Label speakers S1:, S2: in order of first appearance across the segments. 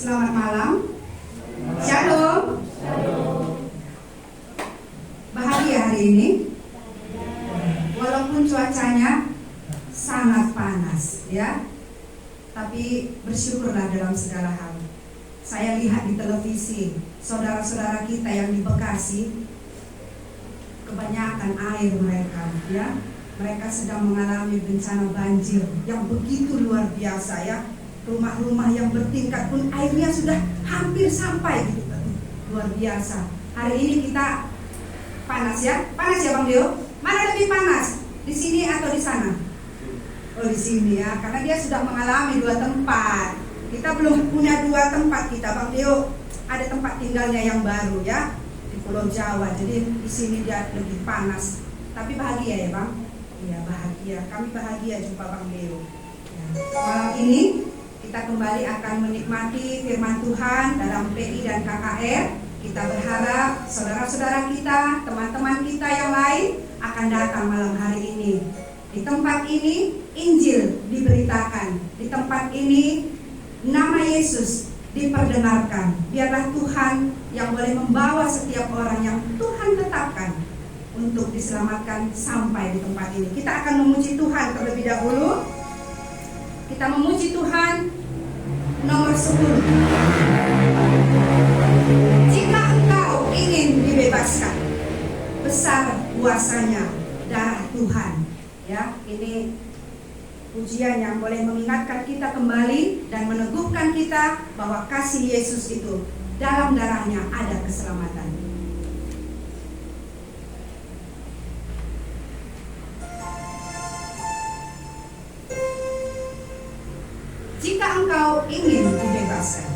S1: Selamat malam. Shalom. Bahagia hari ini. Walaupun cuacanya sangat panas, ya. Tapi bersyukurlah dalam segala hal. Saya lihat di televisi saudara-saudara kita yang di Bekasi, kebanyakan air mereka, ya. Mereka sedang mengalami bencana banjir yang begitu luar biasa, ya. Rumah-rumah yang bertingkat pun airnya sudah hampir sampai gitu. Luar biasa. Hari ini kita panas, ya. Panas ya Bang Dio? Mana lebih panas? Di sini atau di sana? Oh, di sini, ya. Karena dia sudah mengalami 2 tempat. Kita belum punya 2 tempat kita, Bang Dio. Ada tempat tinggalnya yang baru, ya, di Pulau Jawa. Jadi di sini dia lebih panas. Tapi bahagia ya, Bang? Iya, bahagia. Kami bahagia jumpa Bang Dio. Ya. Malam ini kita kembali akan menikmati firman Tuhan dalam PI dan KKR. Kita berharap saudara-saudara kita, teman-teman kita yang lain akan datang malam hari ini. Di tempat ini Injil diberitakan. Di tempat ini nama Yesus diperdengarkan. Biarlah Tuhan yang boleh membawa setiap orang yang Tuhan tetapkan untuk diselamatkan sampai di tempat ini. Kita akan memuji Tuhan terlebih dahulu. Kita memuji Tuhan. Nomor 10. Jika engkau ingin dibebaskan, besar kuasanya darah Tuhan. Ya, ini pujian yang boleh mengingatkan kita kembali dan meneguhkan kita bahwa kasih Yesus itu dalam darahnya ada keselamatan. Jika engkau ingin dibebaskan.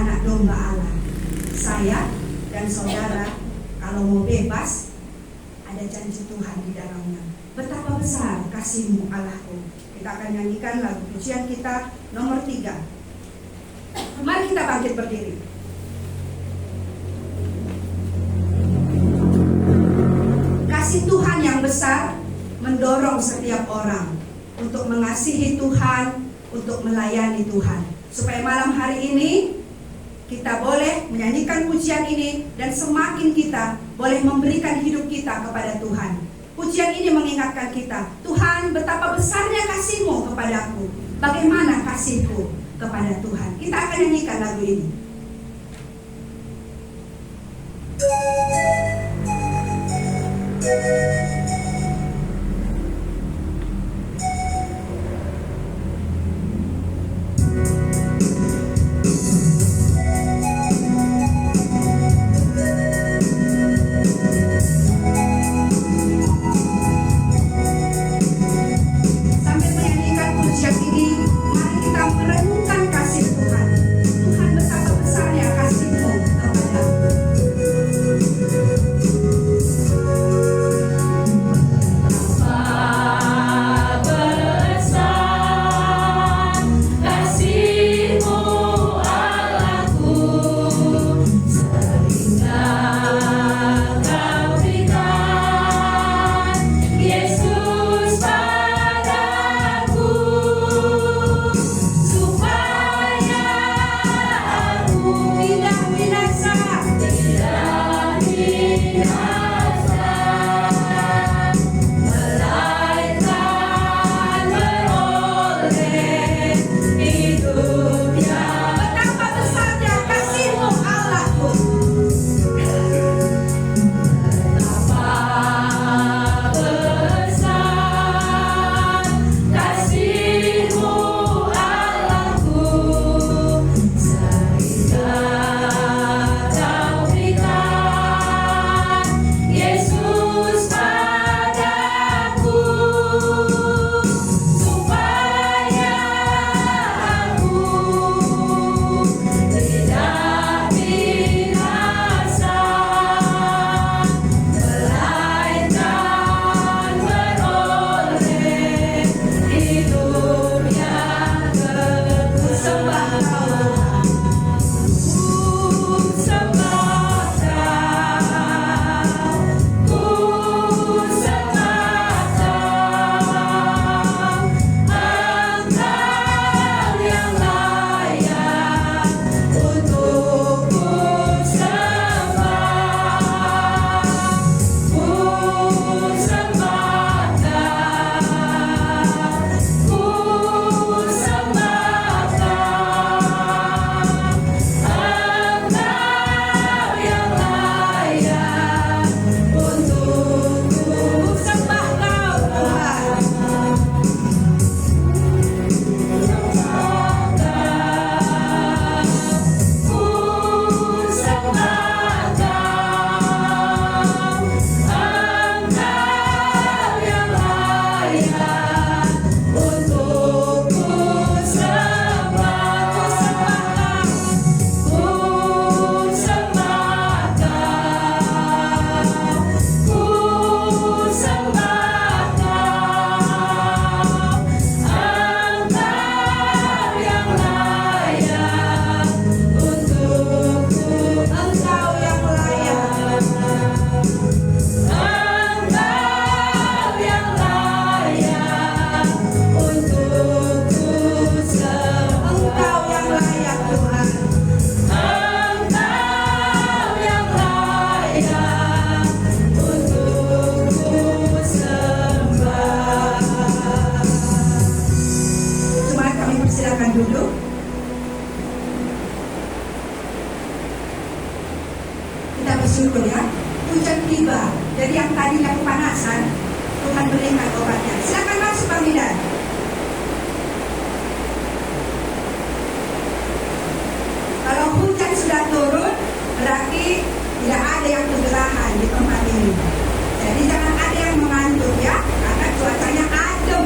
S1: anak domba Allah. Saya dan saudara kalau mau bebas, ada janji Tuhan di dalamnya. Betapa besar kasih-Mu Allahku. Kita akan nyanyikan lagu pujian kita nomor 3. Mari kita bangkit berdiri. Kasih Tuhan yang besar mendorong setiap orang untuk mengasihi Tuhan, untuk melayani Tuhan. Supaya malam hari ini kita boleh menyanyikan pujian ini dan semakin kita boleh memberikan hidup kita kepada Tuhan. Pujian ini mengingatkan kita, Tuhan betapa besarnya kasih-Mu kepadaku. Bagaimana kasih-Ku kepada Tuhan. Kita akan nyanyikan lagu ini.
S2: bersyukur ya. Hujan tiba. Jadi yang tadinya kepanasan, Tuhan berikan obatnya. Silakan masuk Pak Midan. Kalau hujan sudah turun, berarti tidak ada yang kegelahan di tempat ini. Jadi jangan ada yang mengantuk ya, karena cuacanya adem.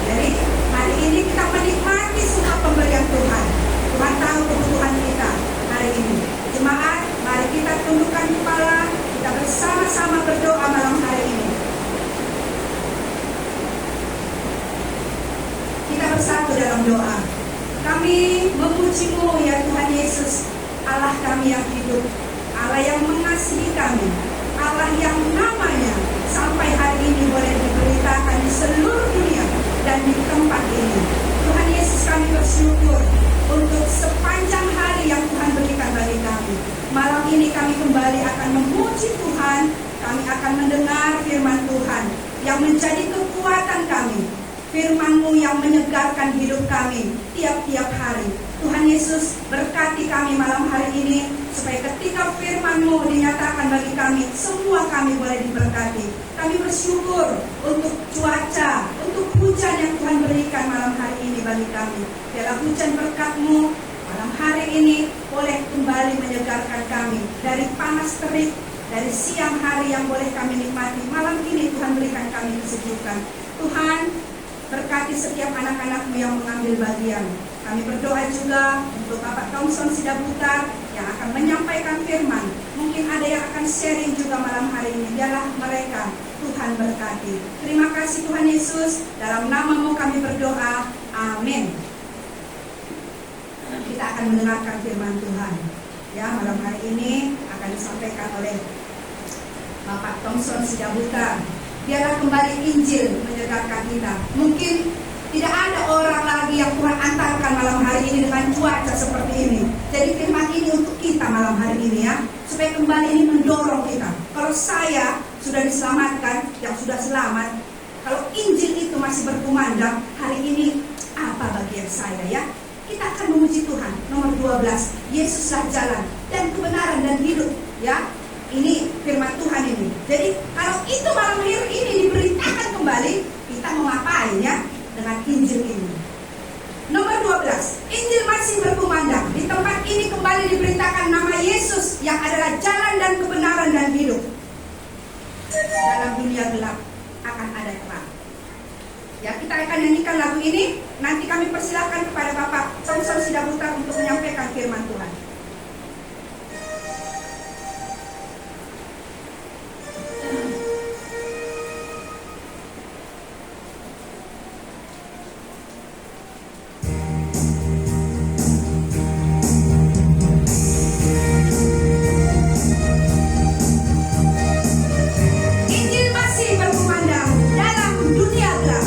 S2: Jadi hari ini kita menikmati semua pemberian Tuhan. Tuhan tahu kebutuhan kita. kami yang hidup, Allah yang mengasihi kami, Allah yang namanya sampai hari ini boleh diberitakan di seluruh dunia dan di tempat ini. Tuhan Yesus, kami bersyukur untuk sepanjang hari yang Tuhan berikan bagi kami. Malam ini kami kembali akan memuji Tuhan, kami akan mendengar firman Tuhan yang menjadi kekuatan kami, firman-Mu yang menyegarkan hidup kami tiap-tiap hari. Tuhan Yesus, berkati kami malam hari ini, supaya ketika firman-Mu dinyatakan bagi kami, semua kami boleh diberkati. Kami bersyukur untuk cuaca, untuk hujan yang Tuhan berikan malam hari ini bagi kami. Biarlah hujan berkat-Mu malam hari ini boleh kembali menyegarkan kami dari panas terik, dari siang hari yang boleh kami nikmati. Malam ini Tuhan berikan kami kesejukan. Tuhan, berkati setiap anak-anak-Mu yang mengambil bagian. Kami berdoa juga untuk Bapak Thompson Sidabutar yang akan menyampaikan firman. Mungkin ada yang akan sharing juga malam hari ini. Biarlah mereka Tuhan berkati. Terima kasih Tuhan Yesus. Dalam nama-Mu kami berdoa. Amin. Kita akan mendengarkan firman Tuhan. Ya, malam hari ini akan disampaikan oleh Bapak Thompson Sidabutar. Biarlah kembali Injil menyegarkan kita. Mungkin tidak ada orang lagi yang Tuhan antarkan malam hari ini dengan cuaca seperti ini. Jadi firman ini untuk kita malam hari ini ya, supaya kembali ini mendorong kita. Kalau saya sudah diselamatkan, yang sudah selamat, kalau Injil itu masih berkumandang, hari ini apa bagian saya ya? Kita akan memuji Tuhan. Nomor 12, Yesuslah jalan dan kebenaran dan hidup ya. Ini firman Tuhan ini. Jadi kalau itu malam hari ini diberitakan kembali, kita mau ngapain ya dengan Injil ini? Nomor 12, Injil masih berkumandang. Di tempat ini kembali diberitakan nama Yesus yang adalah jalan dan kebenaran dan hidup. Dalam dunia gelap akan ada terang. Ya, kita akan nyanyikan lagu ini. Nanti kami persilakan kepada Bapak Thompson Sidabutar untuk menyampaikan firman Tuhan. Injil masih berkumandang dalam dunia gelap.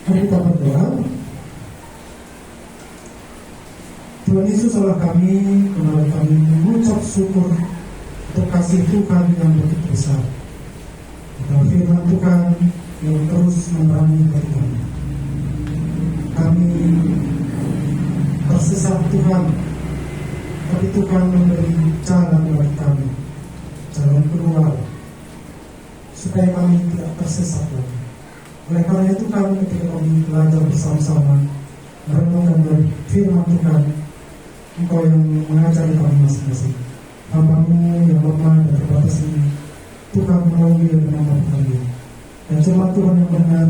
S3: Mari kita berdoa. Tuhan Yesus Allah kami, kembali kami mengucap syukur untuk kasih Tuhan yang begitu besar. Dan firman Tuhan yang terus menerangi hati kami. Kami tersesat Tuhan, tapi Tuhan memberi jalan bagi kami, jalan keluar, supaya kami tidak tersesat lagi. Oleh karena itu kami ketika kami belajar bersama-sama merenungkan dari firman Tuhan, Engkau yang mengajari kami masing-masing. Hamba-Mu yang lemah dan terbatas ini, Tuhan menolongi dan menambah kami. Dan cuma Tuhan yang benar,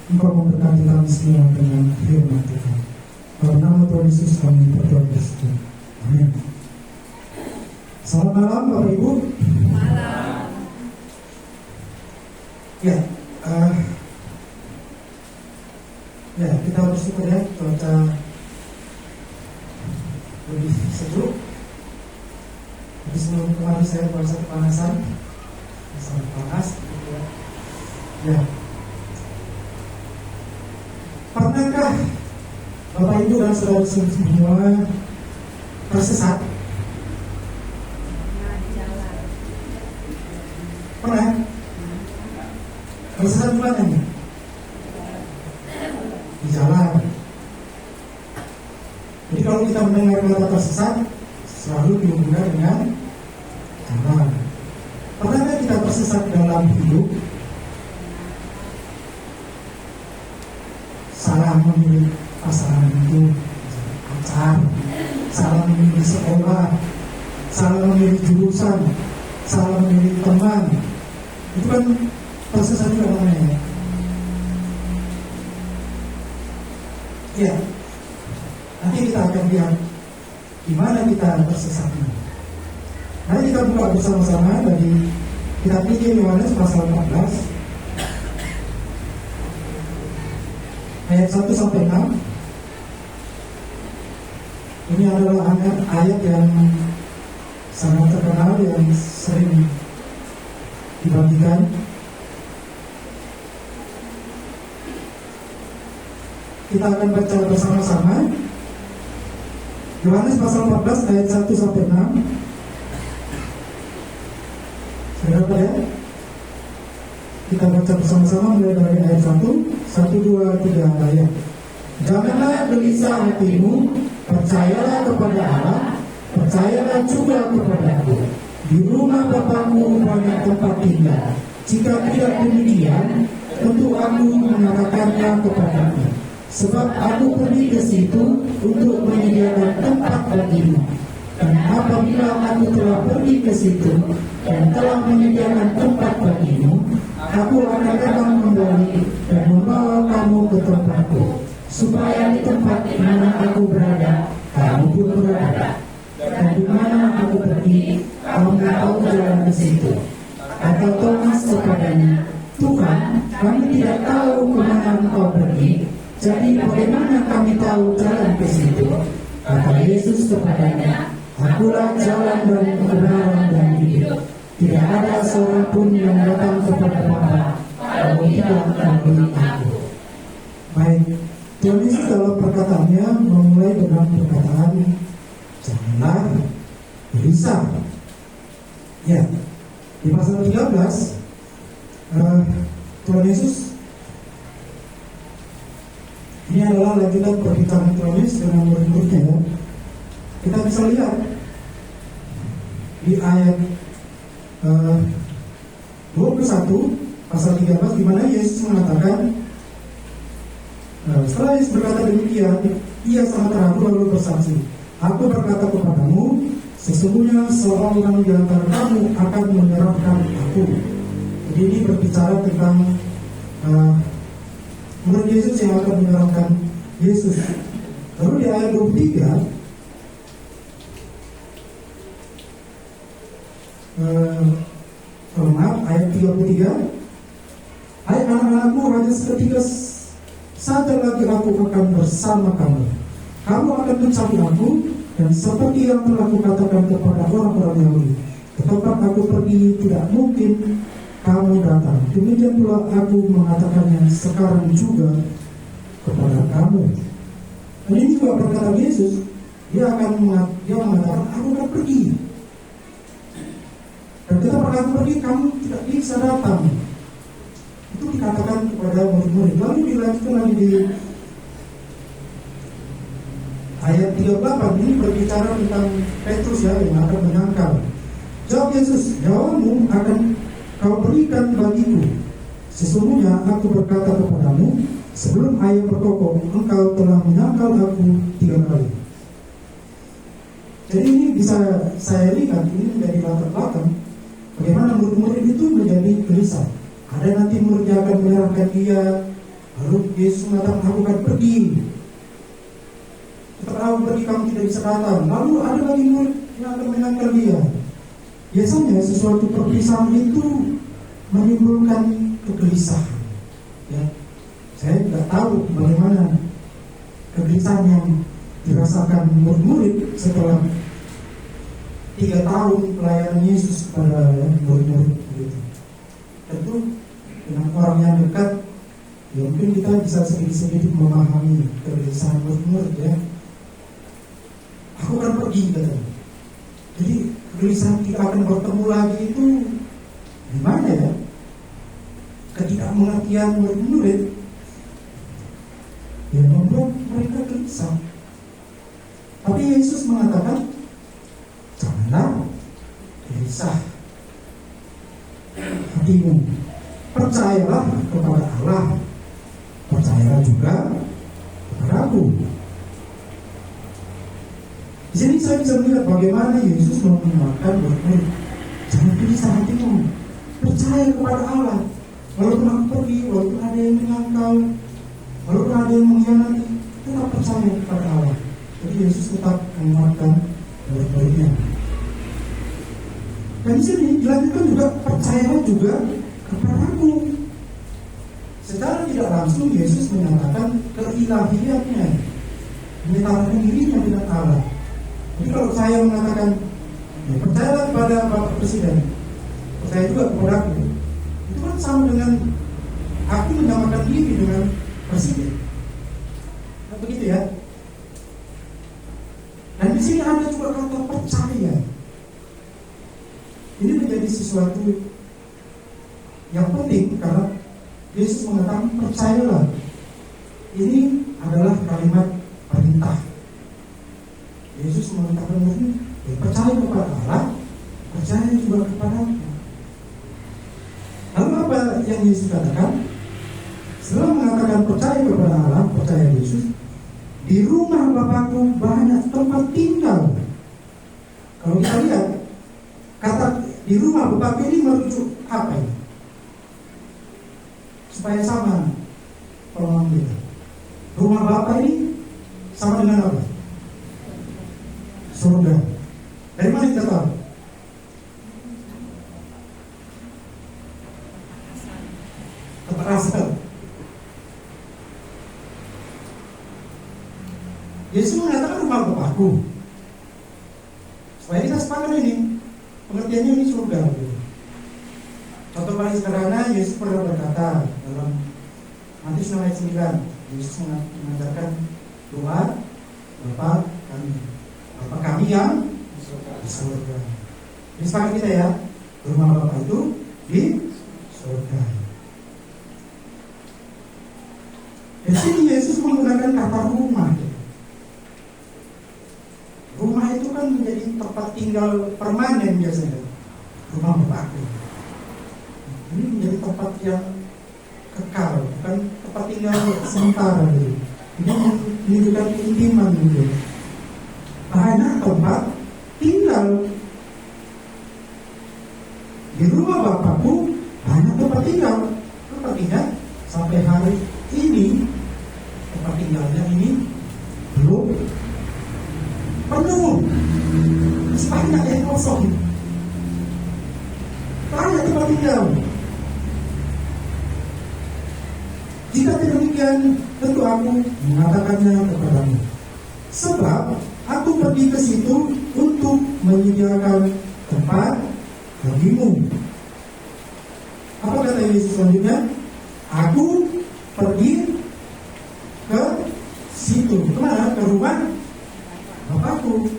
S3: Engkau memberkati kami semua dengan firman Tuhan. Dalam nama Tuhan Yesus kami berdoa bersyukur. Amin. Selamat malam Bapak Ibu.
S2: Malam.
S3: Ya, kita bersyukur ya, cuaca lebih sejuk. Jadi sebelum kemarin saya merasa kepanasan, sangat panas. Ya. Pernahkah Bapak Ibu dan saudara semua tersesat? Pernah? Tersesat di mana nih? Di jalan. Jadi kalau kita mendengar kata tersesat, selalu dihubungkan dengan jalan. Pernahkah kita tersesat dalam hidup? Salah memilih pasangan hidup, pacar, salah memilih sekolah, salah memilih jurusan, salah memilih teman. Itu kan tersesat juga namanya. Ya, nanti kita akan lihat di mana kita tersesatnya. Mari kita buka bersama-sama dari kitab Injil Yohanes pasal 14 ayat 1 sampai 6. Ini adalah ayat yang sangat terkenal, yang sering dibagikan. Kita akan baca bersama-sama Yohanes pasal 14 ayat 1 sampai 6. Sudah ya? Kita baca bersama-sama mulai dari ayat 1, 2, 3 ayat. Janganlah gelisah hatimu, percayalah kepada Allah, percayalah juga kepadaku. Di rumah Bapa-Mu banyak tempat tinggal. Jika tidak demikian, tentu aku mengatakannya kepadamu. Sebab aku pergi ke situ untuk menyediakan tempat bagimu. Dan apabila aku telah pergi ke situ dan telah menyediakan tempat bagimu, aku akan datang kembali dan membawa kamu ke tempatku, supaya di tempat di mana aku berada, kamu pun berada. Dan di mana aku pergi, kamu tahu jalan ke situ. Kata Thomas kepadanya, Tuhan, kami tidak tahu kemana Engkau pergi, jadi bagaimana kami tahu jalan ke situ? Kata Yesus kepadanya, Akulah jalan dan kebenaran dan hidup. Tidak ada seorang pun yang datang kepada Bapa kalau tidak melalui aku. Baik, Tuhan Yesus dalam perkataannya memulai dengan perkataan janganlah gelisah. Ya, di pasal 13 Tuhan Yesus, ini adalah lanjutan perbincangan Tuhan Yesus dengan murid-muridnya ya. Kita bisa lihat di ayat 21 pasal 13 di mana Yesus mengatakan, setelah Yesus berkata demikian, ia sangat ragu lalu bersaksi, aku berkata kepadamu, sesungguhnya seorang di antara kamu akan menyerahkan aku. Jadi ini berbicara tentang murid Yesus yang akan menyerahkan Yesus. Lalu di ayat 23 ayat 33, hai anak-anakku, hanya seketika saja lagi aku akan bersama kamu. Kamu akan mencari aku, dan seperti yang telah kukatakan kepada orang-orang Yahudi, ke tempat aku pergi tidak mungkin kamu datang. Demikian pula aku mengatakannya sekarang juga kepada kamu. Dan ini juga perkataan Yesus. Dia mengatakan, aku akan pergi. Dan ketika aku pergi, kamu tidak bisa datang. Itu dikatakan kepada murid-murid. Lalu dilanjutkan lagi di ayat 38, ini berbicara tentang Petrus ya, yang akan menyangkal. Jawab Yesus, jawabmu akan kau berikan bagiku. Sesungguhnya aku berkata kepadamu, sebelum ayam berkokok, engkau telah menyangkal aku 3 kali. Jadi ini bisa saya lihat, ini menjadi latar belakang bagaimana murid-murid itu menjadi gelisah. Ada nanti murid yang akan menyerahkan dia, lalu Yesus mengatakan, aku akan pergi. Setelah aku pergi, kamu tidak bisa datang. Lalu ada lagi murid yang akan menyangkal dia. Biasanya sesuatu perpisahan itu menimbulkan kegelisahan. Ya, saya tidak tahu bagaimana kegelisahan yang dirasakan murid-murid setelah 3 tahun pelayanan Yesus kepada murid-murid itu. Tentu dengan orang yang dekat, ya mungkin kita bisa sedikit-sedikit memahami kegelisahan murid-murid ya. Aku akan pergi katanya. Jadi kegelisahan kita akan bertemu lagi itu gimana ya? Ketidakmengertian murid-murid yang membuat mereka gelisah. Tapi Yesus mengatakan, janganlah gelisah hatimu, percayalah kepada Allah, percayalah juga kepada aku. Di sini saya bisa melihat bagaimana Yesus mengingatkan murid-murid, jangan gelisah hatimu, percaya kepada Allah. Walaupun aku pergi, walaupun ada yang menyangkal, walaupun ada yang mengkhianati, tetap percaya kepada Allah. Jadi Yesus tetap mengingatkan murid-muridnya. Dan di sini dilanjutkan juga, percayalah juga kepada aku. Secara tidak langsung Yesus menyatakan keilahiannya, menyatakan dirinya dengan Allah. Jadi kalau saya mengatakan, ya, percayalah kepada Bapak Presiden, percaya juga kepada aku, itu kan sama dengan aku menyamakan diri dengan Presiden. Nah, begitu ya. Dan di sini ada juga kata percaya. Ini menjadi sesuatu yang penting karena Yesus mengatakan percayalah. Ini adalah kalimat perintah. Yesus mengatakan ini, ya, percaya kepada Allah, percaya juga kepada aku. Lalu apa yang Yesus katakan? Setelah mengatakan percaya kepada Allah, percaya Yesus, di rumah Bapakku banyak tempat tinggal. Kalau kita lihat, kata di rumah Bapakku ini merujuk apa ini? Supaya sama pemahaman kita. Rumah Bapak ini sama dengan apa? Surga. Dari mana kita tahu? Tempat asal. Yesus mengatakan rumah Bapakku. Supaya kita sepakat ini, pengertiannya ini surga. Contoh paling sederhana, Yesus pernah berkata dalam Matius 9 ayat 9, Yesus mengajarkan doa Bapa kami, Bapa kami yang di surga. Ini sepakat kita ya, rumah Bapa itu di surga. Di sini Yesus menggunakan kata rumah. Rumah itu kan menjadi tempat tinggal permanen biasanya. Rumah Bapakku. Ini menjadi tempat yang kekal, bukan tempat tinggal sementara. Ini menunjukkan keintiman gitu. Banyak tempat tinggal. Di rumah Bapakku banyak tempat tinggal. Artinya sampai hari ini tempat tinggalnya ini belum penuh, masih banyak yang kosong, banyak tempat tinggal. Jika tidak demikian, tentu aku mengatakannya kepadamu, sebab aku pergi ke situ untuk menyediakan tempat bagimu. Apa kata Yesus selanjutnya? Aku pergi ke situ. Kemana? Ke rumah Bapakku.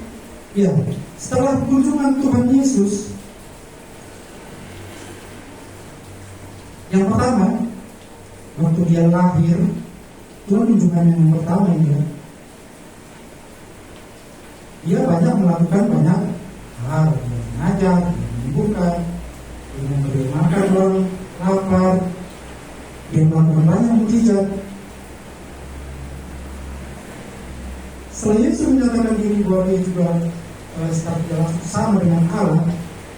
S3: Ya, setelah kunjungan Tuhan Yesus, yang pertama, waktu dia lahir, Tuhan kunjungan yang pertama ini ya. Dia banyak melakukan banyak hal, dia mengajar, dia menyembuhkan, dia memberi makan orang lapar, dia melakukan banyak mujizat. Setelah Yesus menyatakan diri bahwa dia juga sama dengan Allah,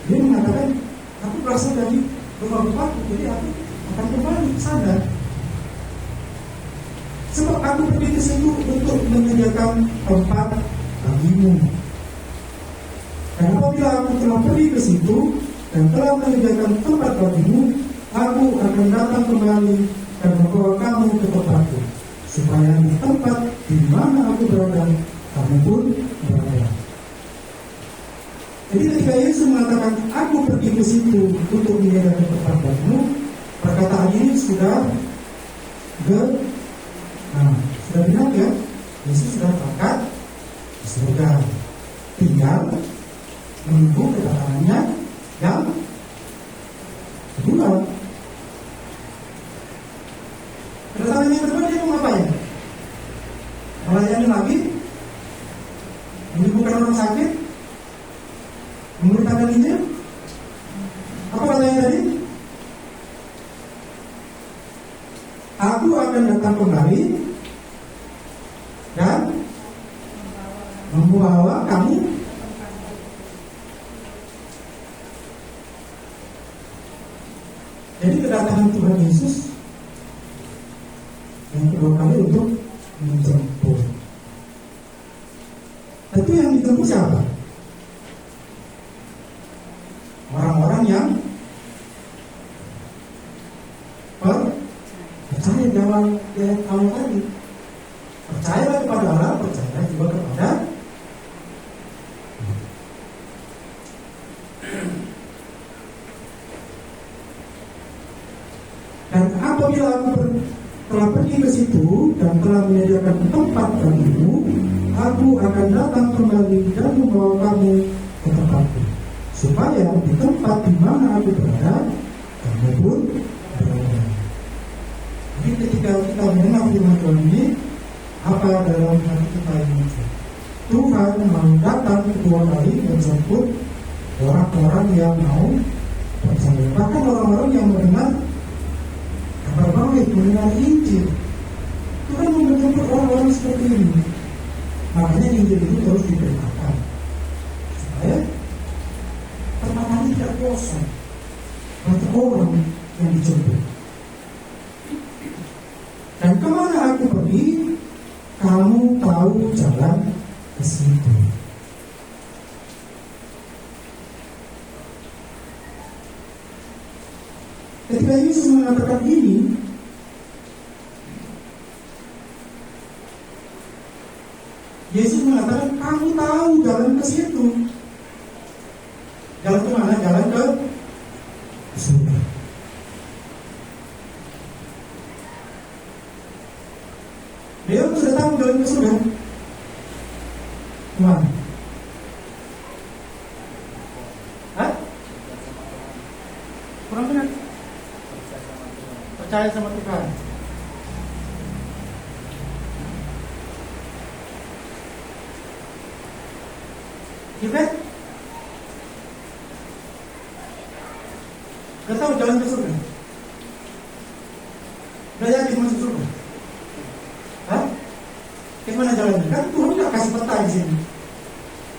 S3: dia mengatakan, aku berasal dari rumah Bapakku, jadi aku akan kembali ke sana. Sebab aku pergi ke situ untuk menyediakan tempat bagimu. Dan apabila aku telah pergi ke situ dan telah menyediakan tempat bagimu, aku akan datang kembali dan membawa kamu ke tempatku, supaya di tempat di mana aku berada, kamu pun berada. Jadi ketika Yesus mengatakan, aku pergi ke situ untuk menyediakan tempat bagimu, perkataan ini sudah benar ya. Yesus sudah berangkat ke surga, tinggal menunggu kedatangannya yang kedua. Kedatangannya yang kedua dia mau ngapain? Melayani lagi, menyembuhkan orang sakit, memberitakan Injil. Apa katanya tadi? Aku akan datang kembali dan membawa kamu. Jadi kedatangan Tuhan Yesus yang kedua kali untuk menjemput. Tapi yang dijemput siapa? Orang-orang yang percaya dalam awal tadi. Percayalah kepada Allah, percayalah juga kepada dan apabila aku telah pergi ke situ dan telah menyediakan tempat bagimu, aku akan datang kembali dan membawa kamu ke tempatku, supaya di tempat di mana aku berada, kamu pun berada. Jadi ketika kita mendengar firman Tuhan ini, apa dalam hati kita ini? Tuhan mau datang kedua kali menjemput orang-orang yang mau percaya. Bahkan orang-orang yang mendengar kabar baik, mendengar Injil. Tuhan mau menjemput orang-orang seperti ini. Makanya Injil itu terus diberitakan supaya tempat ini tidak kosong. Banyak orang yang dijemput. Dan kemana aku pergi, kamu tahu jalan ke situ. Ketika Yesus mengatakan ini, Yesus mengatakan, kamu tahu jalan ke situ. Jalan ke mana? Jalan ke surga. Dia sudah tahu jalan ke surga. Kemana? Hah? Kurang benar. Percaya sama Tuhan. Kita gak tahu jalan ke surga. Gak yakin masuk surga. Hah? Gimana jalannya? Kan Tuhan gak kasih peta di sini.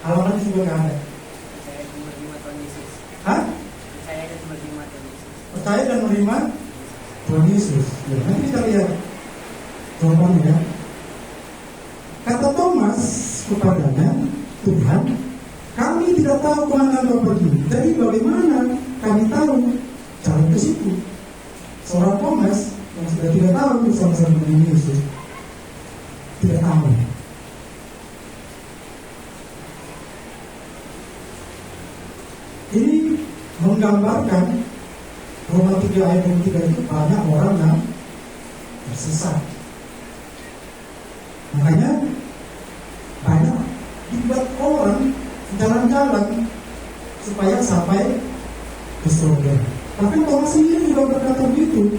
S3: Alamatnya juga gak ada.
S4: Percaya dan menerima Tuhan Yesus.
S3: Hah?
S4: Percaya dan menerima Tuhan Yesus.
S3: Percaya dan menerima Tuhan Yesus. Ya, nanti kita lihat jawabannya ya. Kata Thomas kepadanya, Tuhan, kami tidak tahu kemana Engkau pergi. Jadi bagaimana kami tahu jalan ke situ? Seorang Thomas yang sudah tidak tahu bersama-sama dengan Yesus, tidak tahu. Ini menggambarkan Roma 3 ayat 23 itu banyak orang yang tersesat. Makanya banyak dibuat orang jalan-jalan supaya sampai ke surga. Tapi Tuhan sendiri juga berkata begitu.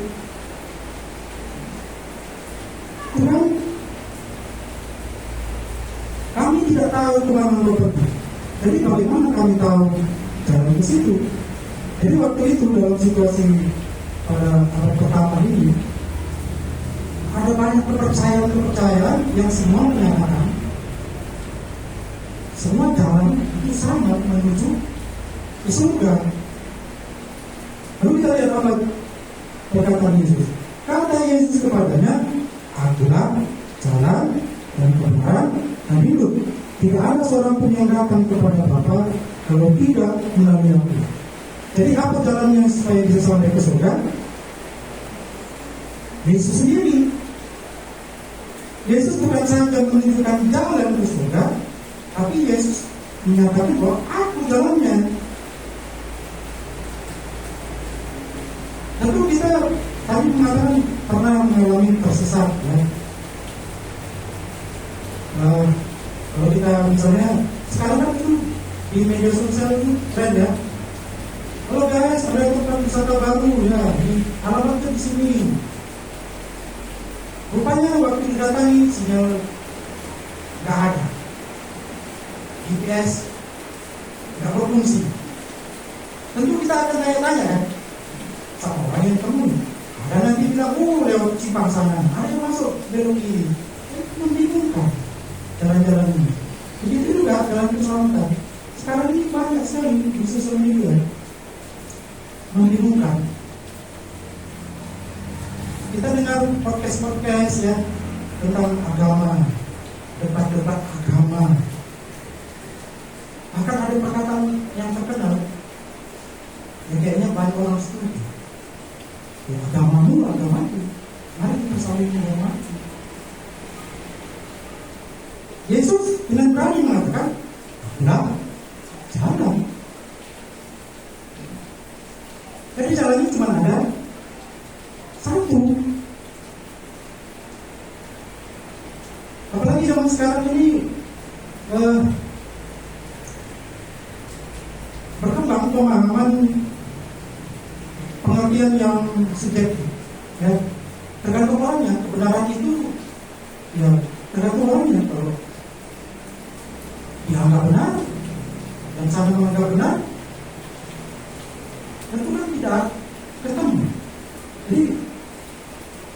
S3: Tuhan, kami tidak tahu kemana Engkau pergi. Jadi bagaimana kami tahu jalan ke situ? Jadi waktu itu dalam situasi pada abad pertama ini, ada banyak kepercayaan yang semua menyatakan semua jalan itu sama menuju ke surga. Lalu kita lihat apa perkataan Yesus. Kata Yesus kepadanya, akulah jalan dan kebenaran dan hidup. Tidak ada seorang pun yang datang kepada Bapa kalau tidak melalui aku. Jadi apa jalannya supaya bisa sampai ke surga? Yesus sendiri. Yesus bukan saja menunjukkan jalan ke surga, tapi Yesus menyatakan bahwa aku jalannya. Tentu kita tadi mengatakan pernah mengalami tersesat, ya. Kalau kita misalnya sekarang kan itu di media sosial itu tren, ya. Halo guys, ada tempat wisata baru, ya, di alamatnya di sini. Rupanya waktu didatangi sinyal nggak ada, GPS nggak berfungsi. Tentu kita akan tanya-tanya, kan, sama orang yang temui. Ada nanti bilang, lewat Cipang sana, ada yang masuk belok kiri. Itu membingungkan jalan-jalan ini. Begitu juga dalam keselamatan. Sekarang ini banyak sekali di sosial media membingungkan. Kita dengar podcast ya tentang agama, debat-debat agama. Bahkan ada perkataan yang terkenal, yang kayaknya banyak orang setuju. Ya, agamamu, agamaku. Mari kita saling menghormati. Yesus dengan berani mengatakan, "Nah, jalan." Jadi jalannya cuma ada satu. Apalagi zaman sekarang ini berkembang pemahaman pengertian yang subjektif, ya. Tergantung orangnya, kebenaran itu ya tergantung orangnya. Kalau dianggap benar dan sana menganggap benar, tentu kan tidak ketemu. Jadi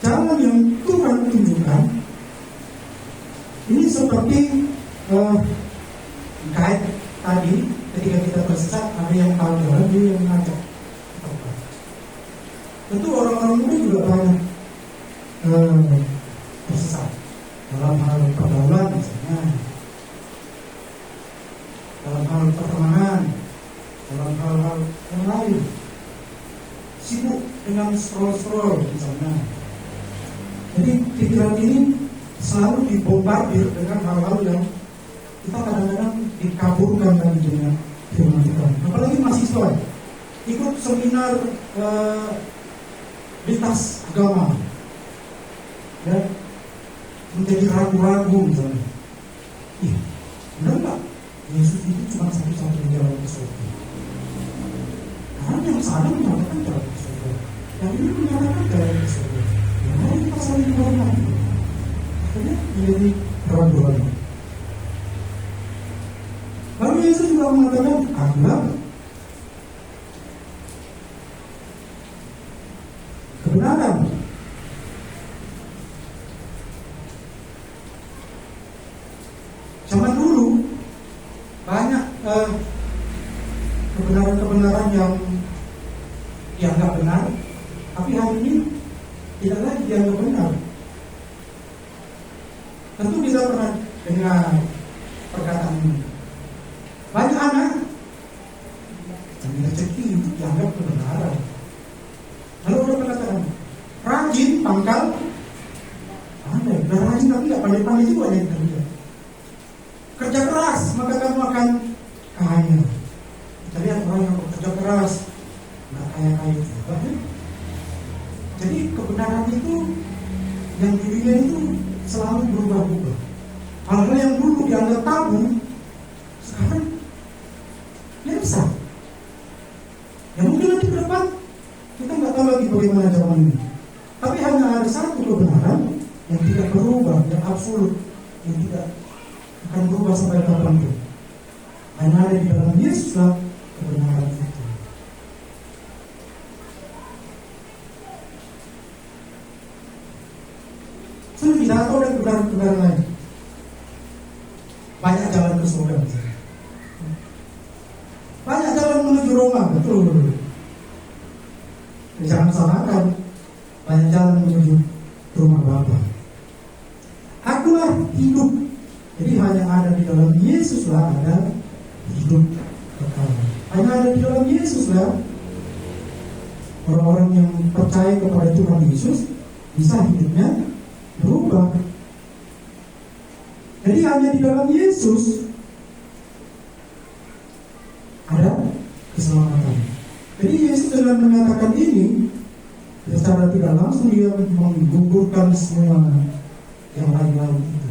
S3: jalan yang Tuhan tunjukkan ini seperti guide tadi ketika kita tersesat, ada yang tahu jalan, dia yang mengajak. Tentu orang-orang itu juga banyak tersesat dalam hal pergaulan misalnya, dalam hal pertemanan, dalam hal-hal yang lain, sibuk dengan scroll misalnya. Jadi pikiran ini selalu dibombardir dengan hal-hal yang kita kadang-kadang dikaburkan dari dunia firman Tuhan. Apalagi mahasiswa ikut seminar lintas agama, ya, menjadi ragu-ragu misalnya. Benar nggak Yesus itu cuma satu-satunya jalan ke surga? Karena yang sana menyatakan jalan ke surga, yang ini menyatakan jalan ke surga. Yang lain kita saling menghormati. Akhirnya menjadi ragu-ragu. Lalu Yesus juga mengatakan, akulah kebenaran. Zaman dulu banyak kebenaran-kebenaran yang dianggap benar, tapi hari ini tidak lagi dianggap benar. Tentu kita pernah dengar perkataan ini. Banyak anak yang rezeki itu dianggap kebenaran. Lalu ada perkataan, rajin pangkal pandai. Udah rajin tapi nggak pandai-pandai juga yang kerja. Kerja keras maka kamu akan kaya. Kita lihat orang yang bekerja keras nggak kaya-kaya juga. Jadi kebenaran itu yang di dunia itu selalu berubah-ubah. Hal-hal yang dulu dianggap tabu sekarang biasa. Ya mungkin nanti ke depan kita nggak tahu lagi bagaimana zaman ini. Tapi hanya ada satu kebenaran yang tidak berubah, yang absolut, yang tidak akan berubah sampai kapanpun. Hanya ada di dalam Yesuslah kebenaran itu. Sudah tidak tahu ada kebenaran lain. Banyak jalan ke surga. Banyak jalan menuju Roma, betul. Jangan salahkan. Banyak jalan menuju rumah Bapa. Akulah hidup. Jadi hanya ada di dalam Yesuslah ada hidup kekal. Hanya ada di dalam Yesuslah orang-orang yang percaya kepada Tuhan Yesus bisa hidupnya berubah. Jadi hanya di dalam Yesus ada keselamatan. Jadi Yesus dengan mengatakan ini, secara tidak langsung dia menggugurkan semua yang lain-lain itu.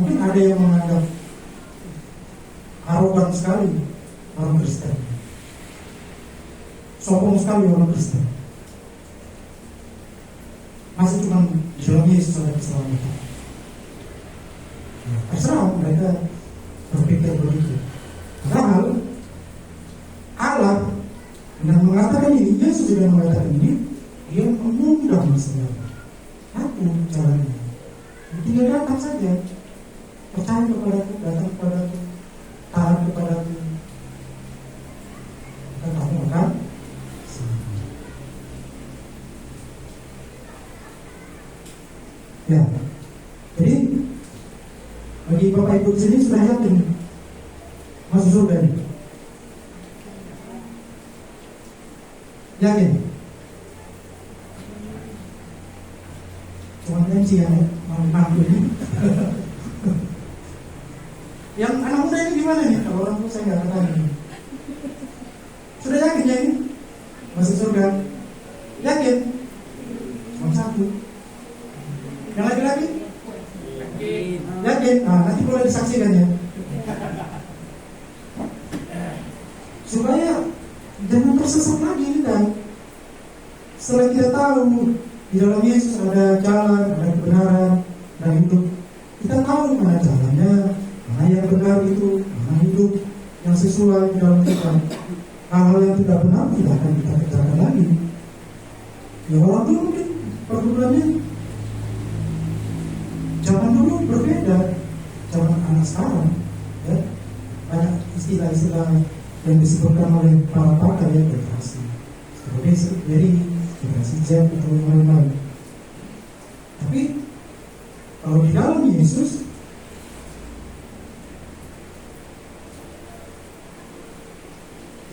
S3: Mungkin ada yang menganggap arogan sekali orang Kristen, sombong sekali orang Kristen. Masih cuma di dalam Yesus ada keselamatan. Terserah mereka berpikir begitu. Padahal Allah dengan mengatakan ini, Yesus juga mengatakan ini, dia mengundang semua. Aku jalannya. Tinggal datang saja, percaya kepadaku, datang kepadaku, taat kepadaku. Dan kamu akan selamat. Ya, jadi bagi Bapak Ibu di sini sudah yakin masuk surga ini? Yakin? Cuma MC yang mampu ini. Yang anak muda ini gimana nih? Kalau orang tua saya nggak ketahui. Sudah yakin ya ini? Masuk surga? Yakin? Cuma satu. Yang laki-laki? Yakin? Nah, nanti boleh disaksikan ya. Supaya jangan tersesat lagi kita. Setelah kita tahu di dalam Yesus ada jalan, ada kebenaran, dan hidup, kita tahu mana jalannya, mana yang benar itu, mana hidup yang sesuai di dalam kita. Hal-hal yang tidak benar tidak akan kita kerjakan lagi. Ya orang dulu mungkin pergumulannya zaman dulu berbeda, zaman anak sekarang. Ya, banyak istilah-istilah yang disebutkan oleh para pakar ya, generasi generasi Z atau lain-lain. Tapi kalau di dalam Yesus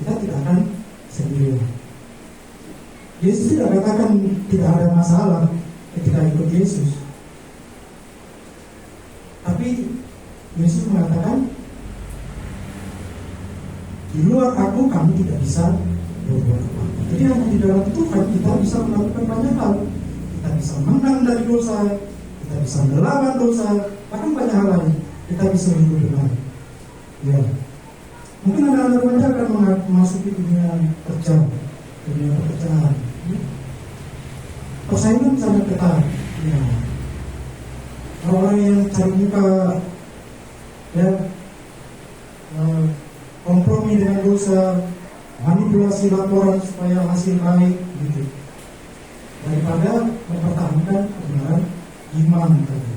S3: kita tidak akan sendirian. Yesus tidak katakan tidak ada masalah ketika ikut Yesus. Tapi Yesus mengatakan di luar aku kamu tidak bisa berbuat apa-apa. Jadi hanya di dalam Tuhan kita bisa melakukan banyak hal. Kita bisa menang dari dosa, kita bisa melawan dosa, bahkan banyak hal lain. Kita bisa hidup benar. Ya. Mungkin anak-anak remaja akan memasuki dunia kerja, dunia pekerjaan. Persaingan sangat ketat. Ya. Orang yang cari muka, ya, kompromi dengan dosa, manipulasi laporan supaya hasil baik, gitu. Daripada mempertahankan kebenaran iman tadi.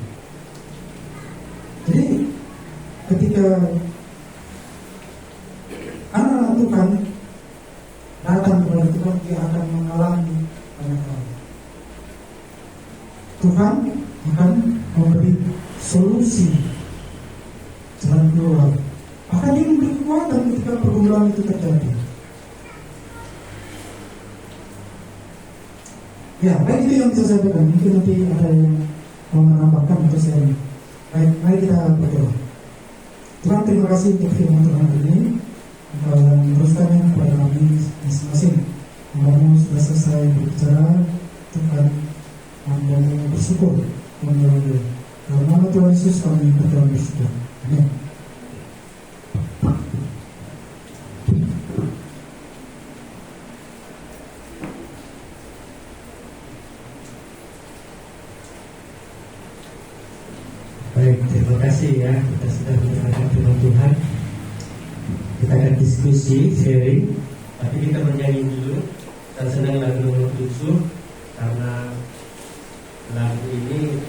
S3: Jadi ketika anak-anak Tuhan datang kepada Tuhan, dia akan mengalami banyak hal. Tuhan akan memberi solusi jalan keluar. Bahkan dia memberi kekuatan ketika pergumulan itu terjadi. Ya, baik, itu yang bisa saya sampaikan. Mungkin nanti ada yang mau menambahkan atau saya. Baik, mari kita berdoa. Tuhan, terima kasih untuk firman Tuhan ini. Teruskannya kepada kami masing-masing. Kami sudah selesai berbicara. Tuhan, kami bersyukur Menurut dalam nama Tuhan Yesus kami berdoa bersyukur. Amin.
S5: Baik, terima kasih ya. Kita sudah mendengarkan firman Tuhan. Kita akan diskusi, sharing. Tapi kita bernyanyi dulu. Dan senang lagu nomor 7 karena lagu ini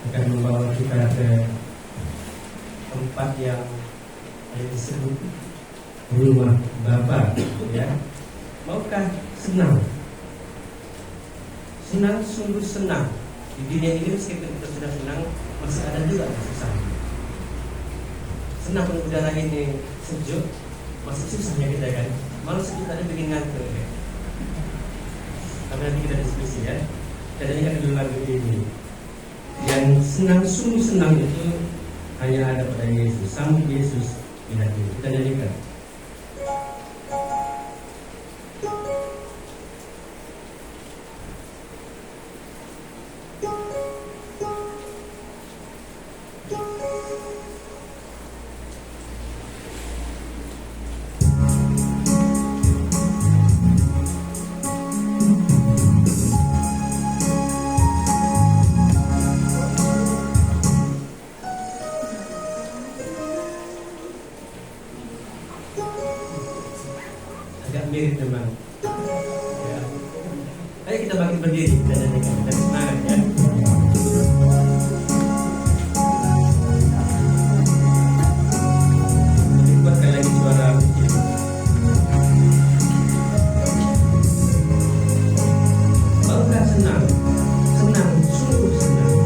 S5: akan membawa kita ke tempat yang disebut rumah Bapa. Ya, maukah senang? Senang, sungguh senang. Di dunia ini meskipun kita sudah senang, masih ada juga susah. Senang pun udara ini sejuk, masih susahnya kita kan. Malah sejuk tadi bikin ngantuk ya. Tapi nanti kita diskusi ya. Kita nyanyikan dulu lagu ini. Yang senang, sungguh senang itu hanya ada pada Yesus. Sambut Yesus di hati. Kita nyanyikan. Agak mirip memang ya. Ayo kita bangkit berdiri dan nyanyikan dan semangat ya. Kuatkan lagi suara kecil. Maukah senang? Senang, sungguh senang.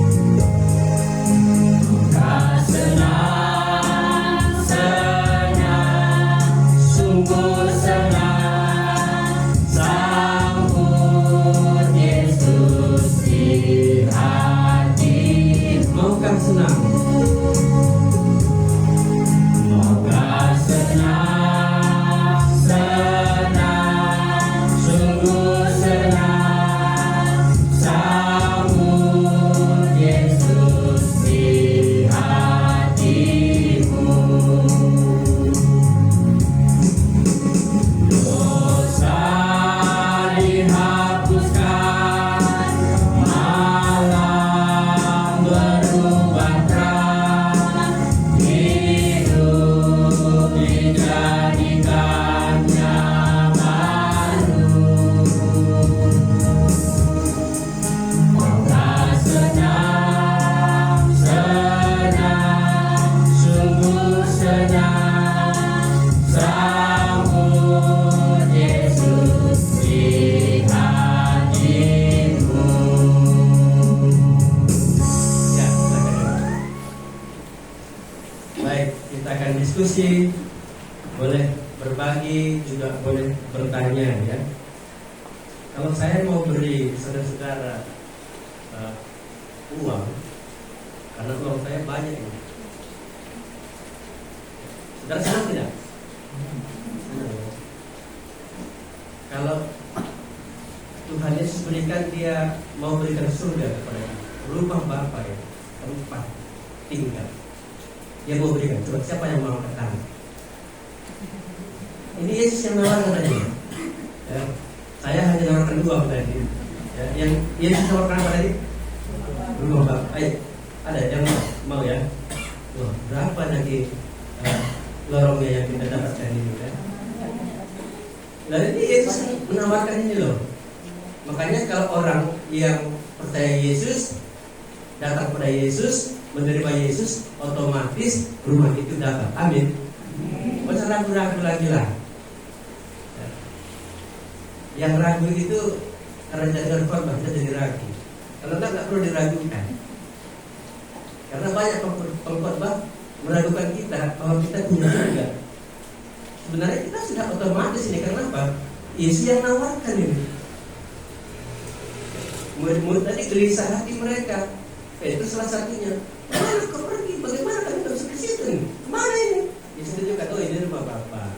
S5: Maukah senang, senang, sungguh senang, sambut Yesus di hati. Maukah senang? Maukah senang, senang, sungguh senang, sambut Yesus di hatimu. Dosa dihapuskan, malam berubah terang, hidup dijadikannya baru. Maukah senang, senang, sungguh senang, sambut Yesus di hatimu. Ya, silakan. Baik, kita akan diskusi. Boleh berbagi, juga boleh bertanya ya. Kalau saya mau beri saudara-saudara uang, karena uang saya banyak ini. Saudara senang tidak? Senang ya. Kalau Tuhan Yesus berikan, dia mau berikan surga kepada kita, rumah Bapa ya, tempat tinggal. Dia mau berikan. Coba siapa yang mau angkat tangan? Ini Yesus yang menawarkan tadi. Ya, saya hanya menawarkan dua tadi. Ya, yang Yesus menawarkan apa tadi? Rumah Bapa. Ayo, ada yang mau ya? Tuh, berapa lagi lorongnya yang kita dapatkan ini ya? Dan ini Yesus menawarkan ini loh. Makanya kalau orang yang percaya Yesus, datang pada Yesus, menerima Yesus, otomatis rumah itu dapat. Amin. Masa ragu-ragu lagi lah. Yang ragu itu karena jadi khotbah, kita jadi ragu. Kalau enggak perlu diragukan. Karena banyak pengkhotbah meragukan kita bahwa kita punya juga. Sebenarnya kita sudah otomatis ini. Karena apa? Yesus yang nawarkan ini. Murid-murid tadi gelisah hati mereka. Itu salah satunya. Mana kau pergi? Bagaimana kami bisa ke situ? Mana ini? Yesus juga tahu ini rumah Bapa.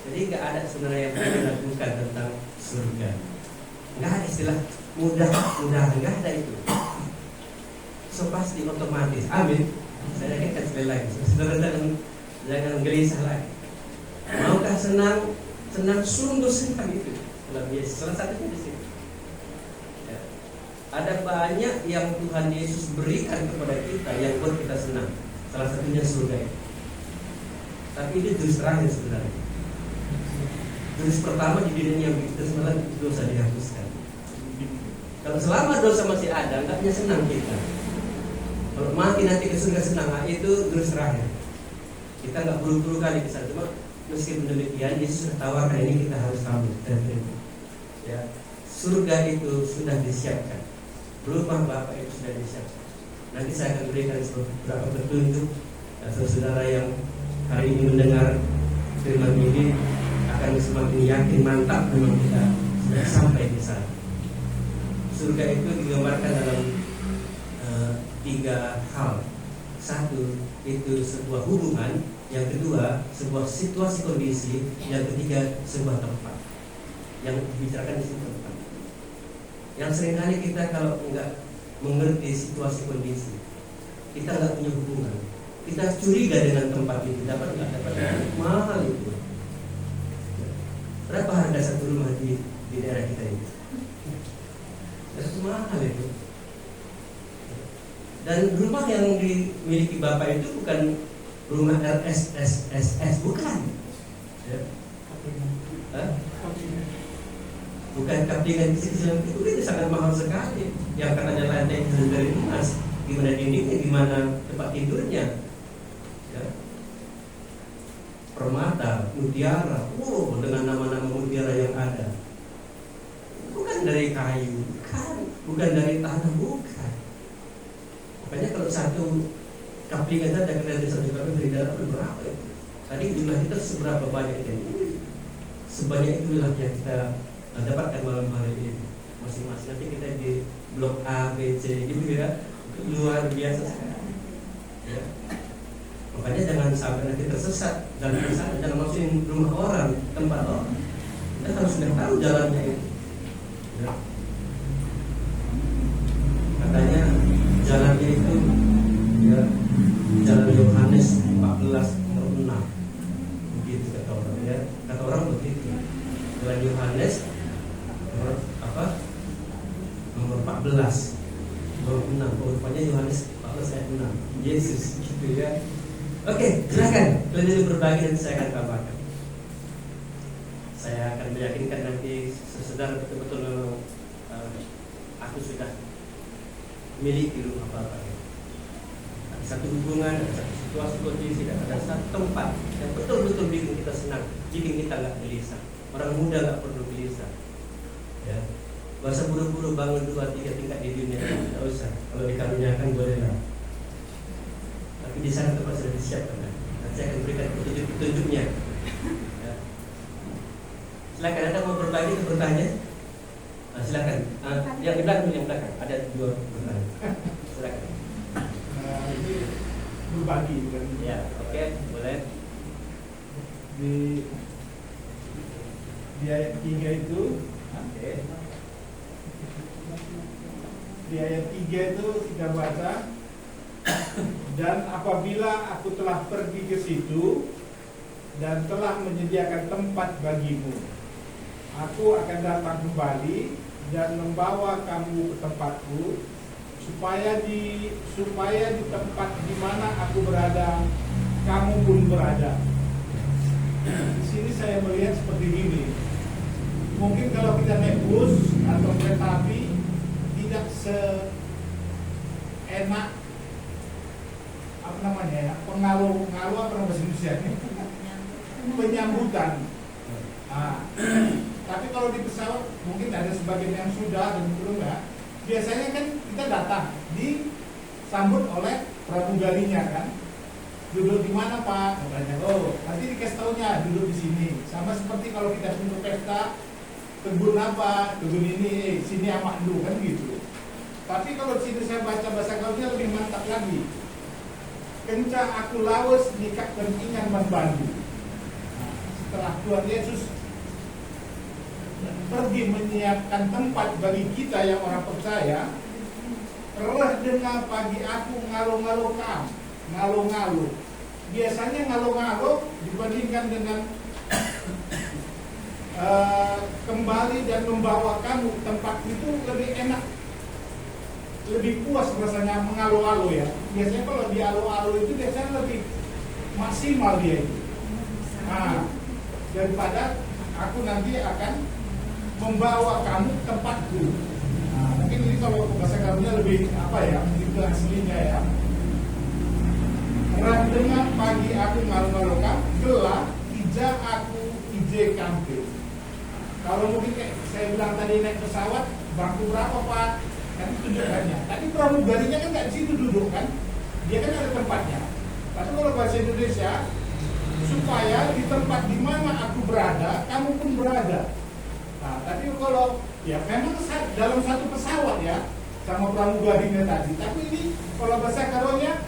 S5: Jadi nggak ada sebenarnya yang meragukan tentang surga. Nggak ada istilah mudah-mudahan nggak ada itu. So pasti otomatis. Amin. Saya yakin sekali lagi. Saudara jangan gelisah lagi. Maukah senang sungguh senang itu. Dalam Yesus. Salah satunya di sini. Ya. Ada banyak yang Tuhan Yesus berikan kepada kita yang buat kita senang. Salah satunya surga itu. Tapi ini jurus terakhir sebenarnya. Jurus pertama di dunia yang kita senang itu dosa dihapuskan. Kalau selama dosa masih ada, nggak punya senang kita. Kalau mati nanti ke surga senang, itu jurus terakhir. Kita nggak buru-buru kali ke sana. Cuma meskipun demikian, Yesus sudah tawarkan ini kita harus tahu dan terima. Ya, surga itu sudah disiapkan. Rumah Bapa itu sudah disiapkan. Nanti saya akan berikan beberapa petunjuk. Saudara yang hari ini mendengar firman ini akan semakin yakin mantap memang kita sudah sampai di sana. Surga itu digambarkan dalam 3 hal. Satu, itu sebuah hubungan. Yang kedua, sebuah situasi kondisi. Yang ketiga, sebuah tempat. Yang dibicarakan di situ tempat. Yang seringkali kita kalau enggak mengerti situasi kondisi, kita enggak punya hubungan. Kita curiga dengan tempat itu, dapat enggak dapat mahal itu. Berapa harga satu rumah di daerah kita ini? Mahal itu. Dan rumah yang dimiliki Bapak itu bukan rumah RSSSS, bukan. Ya. Bukan kaplingan kecil-kecilan itu sangat mahal sekali. Yang katanya lantai dari emas, gimana dindingnya, gimana tempat tidurnya, ya. Permata, mutiara, dengan nama-nama mutiara yang ada. Bukan dari kayu, bukan dari tanah, bukan. Makanya kalau satu kaplingan saja kita dari satu kaplingan dari dalam berapa itu? Tadi jumlah kita seberapa banyak ini? Sebanyak itulah yang kita dapatkan malam hari ini. Masing-masing nanti kita di blok A, B, C gitu ya, luar biasa sekali. Ya. Makanya jangan sampai nanti tersesat jalan sana, jangan masukin rumah orang, tempat orang. Kita harus sudah tahu jalannya itu. Ya. Katanya jalannya itu ya Jalan Yohanes 14:6 begitu kata orang ya, kata orang begitu. Jalan Yohanes nomor 14:6. Rupanya Yohanes 14:6 Yesus gitu ya. Oke, silakan kalian dulu berbagi dan saya akan kabarkan. Saya akan meyakinkan nanti saudara betul-betul aku sudah miliki rumah Bapak. Ada satu hubungan, ada satu situasi kondisi, dan ada satu tempat yang betul-betul bikin kita senang, bikin kita nggak gelisah. Orang muda nggak perlu gelisah. Ya, gak usah buru-buru bangun 2-3 tingkat di dunia, nggak usah. Kalau dikaruniakan boleh lah. Tapi di sana tempat sudah disiapkan. Nanti saya akan berikan petunjuk-petunjuknya. Ya. Silakan, ada mau berbagi atau bertanya? Silakan. Yang di belakang, ada 2 pertanyaan. Silakan.
S6: Ini berbagi kan?
S5: Ya, oke, boleh.
S6: Di ayat 3 itu, di ayat 3 itu kita baca, dan apabila aku telah pergi ke situ dan telah menyediakan tempat bagimu, aku akan datang kembali dan membawa kamu ke tempatku, supaya di tempat di mana aku berada, kamu pun berada. Di sini saya melihat seperti ini. Mungkin kalau kita naik bus atau kereta api tidak seenak pengaruh apa bahasa Indonesia ini? Penyambutan. Tapi kalau di pesawat mungkin ada sebagian yang sudah dan belum ya. Biasanya kan kita datang disambut oleh pramugarinya kan. Duduk di mana Pak? Katanya, nanti dikasih taunya duduk di sini. Sama seperti kalau kita ke pesta, kebun apa, kebun ini, sini amak dulu kan gitu. Tapi kalau di sini saya baca bahasa gaulnya lebih mantap lagi. Kencang aku lawas di kepentingan membantu. Setelah Tuhan Yesus pergi menyiapkan tempat bagi kita yang orang percaya, reh dengar pagi aku ngalo-ngalo kam, ngalo-ngalo. Biasanya ngalo-ngalo dibandingkan dengan kembali dan membawa kamu tempat itu lebih enak, lebih puas rasanya mengalo-alo ya. Biasanya kalau di alo-alo itu biasanya lebih maksimal dia itu. Nah, daripada aku nanti akan membawa kamu ke tempatku. Nah, mungkin ini kalau bahasa kamunya lebih apa ya, itu aslinya ya. Dengan pagi aku ngalo-ngalo kam, gelap ija aku ije kampe. Kalau mungkin kayak saya bilang tadi naik pesawat, bangku berapa Pak? Kan tunjukannya. Tapi pramugarinya kan nggak di situ duduk kan? Dia kan ada tempatnya. Tapi kalau bahasa Indonesia, supaya di tempat di mana aku berada, kamu pun berada. Nah, tapi kalau ya memang dalam satu pesawat ya, sama pramugarinya tadi. Tapi ini kalau bahasa karonya,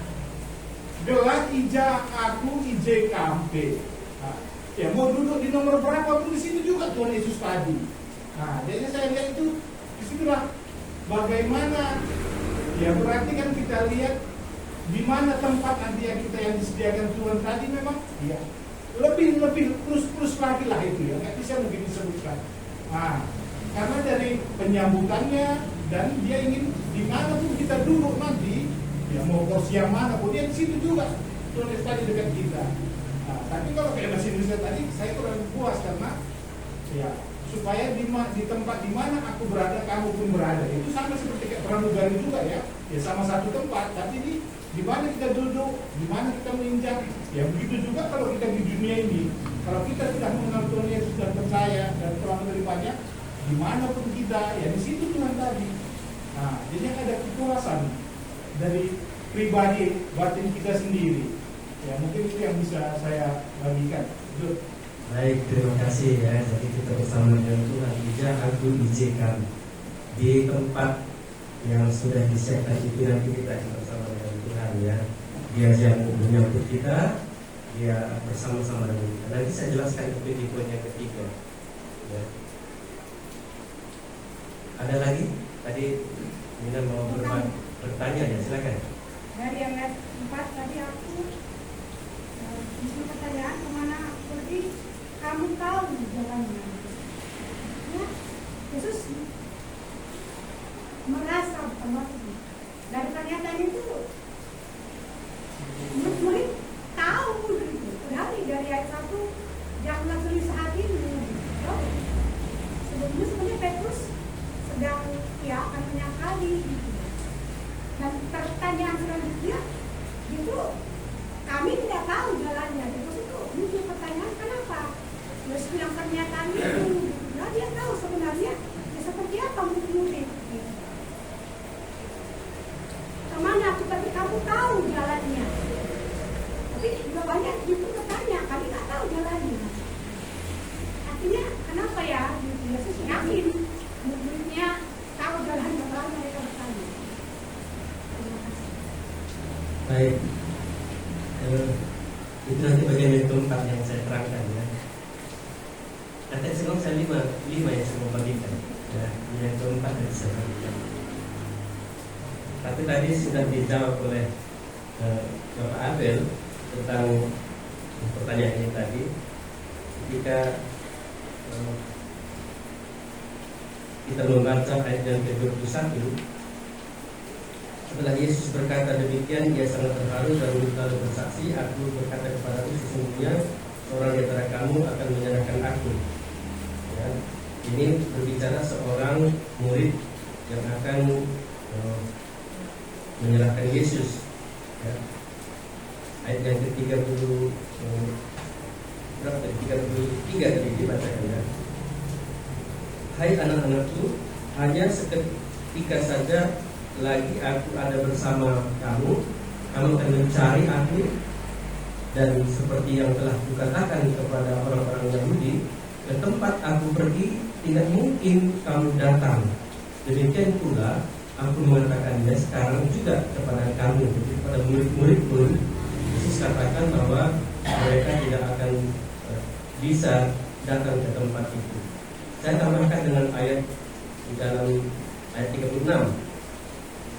S6: gelas ija aku ije kampe. Nah, ya mau duduk di nomor berapa pun di situ juga Tuhan Yesus tadi. Nah, jadi saya lihat itu disitulah bagaimana ya, berarti kan kita lihat di mana tempat nanti yang kita yang disediakan Tuhan tadi memang ya lebih plus lagi lah itu ya, nggak bisa mungkin disebutkan. Nah, karena dari penyambutannya dan dia ingin di mana pun kita duduk nanti, ya mau kursi yang mana pun dia di situ juga Tuhan Yesus tadi dekat kita. Nah, tapi kalau kayak bahasa Indonesia tadi saya kurang puas karena ya supaya di tempat di mana aku berada kamu pun berada. Itu sama seperti kayak pramugari juga ya sama satu tempat, tapi di mana kita duduk, di mana kita menginjak. Ya begitu juga kalau kita di dunia ini, kalau kita sudah mengenal Tuhan Yesus dan percaya dan telah menerimanya, dimanapun kita, ya di situ Tuhan tadi. Nah, jadi ada kepuasan dari pribadi batin kita sendiri. Ya mungkin itu yang bisa saya bagikan. Betul.
S5: Baik, terima kasih ya. Jadi kita bersama dengan Tuhan, ija aku ijekan di tempat yang sudah disiapkan itu, nanti kita bersama dengan Tuhan ya. Dia yang menyambut kita, dia bersama-sama dengan kita. Nanti saya jelaskan di poin yang ketiga. Ya. Ada lagi? Tadi Nina mau bertanya ya, silakan.
S2: Dari yang 4 tadi aku pertanyaan kemana aku pergi, kamu tahu jalannya. Ya, Yesus merasa maksudnya dari pernyataan itu murid tahu gitu. Dari ayat 1 janganlah tulis saat ini. Sebelumnya sebenarnya Petrus sedang ya akan menyangkali gitu. Dan pertanyaan selanjutnya itu kami tidak tahu jalannya. Terus itu muncul pertanyaan kenapa? Yesus bilang pernyataan itu. Nah, dia tahu sebenarnya ya, seperti apa murid. Kemana aku pergi? Kamu tahu jalannya. Tapi jawabannya itu bertanya, kami nggak tahu jalannya. Artinya kenapa ya? Yesus yakin muridnya tahu jalannya, kalau mereka bertanya.
S5: Baik, itu nanti bagian yang keempat yang saya terangkan ya. Nanti sekarang saya lima yang saya mau bagikan ya, yang keempat yang saya bagikan. Tapi tadi sudah dijawab oleh Bapak Abel tentang pertanyaan ini tadi. Ketika kita membaca ayat yang ke-21, setelah Yesus berkata demikian, ia sangat terharu dan lalu bersaksi, aku berkata kepadamu, sesungguhnya seorang di antara kamu akan menyerahkan aku. Ya, ini berbicara seorang murid yang akan menyerahkan Yesus. Ya. Ayat yang ke-33 tadi dibacakan ya. Hai anak-anakku, hanya seketika saja lagi aku ada bersama kamu akan mencari aku, dan seperti yang telah kukatakan kepada orang-orang Yahudi, ke tempat aku pergi tidak mungkin kamu datang. Demikian pula aku mengatakannya sekarang juga kepada kamu, kepada murid-murid pun. Yesus katakan bahwa mereka tidak akan bisa datang ke tempat itu. Saya tambahkan dengan ayat di dalam ayat 36.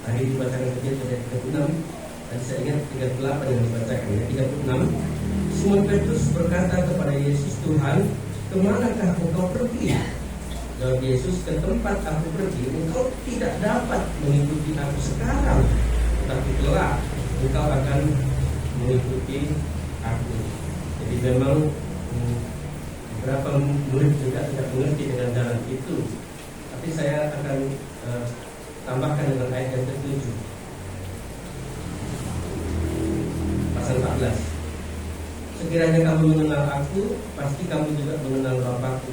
S5: Tadi dibacakan kecil ayat 36. Dan saya ingat 38 yang dibacakan ya. 36. Simon Petrus berkata kepada Yesus, Tuhan, kemanakah engkau pergi? Jawab Yesus, ke tempat aku pergi, engkau tidak dapat mengikuti aku sekarang, tetapi kelak engkau akan mengikuti aku. Jadi memang beberapa murid juga tidak mengerti dengan jalan itu. Tapi saya akan tambahkan dengan ayat yang ke-7, pasal 14. Sekiranya kamu mengenal aku, pasti kamu juga mengenal Bapakku.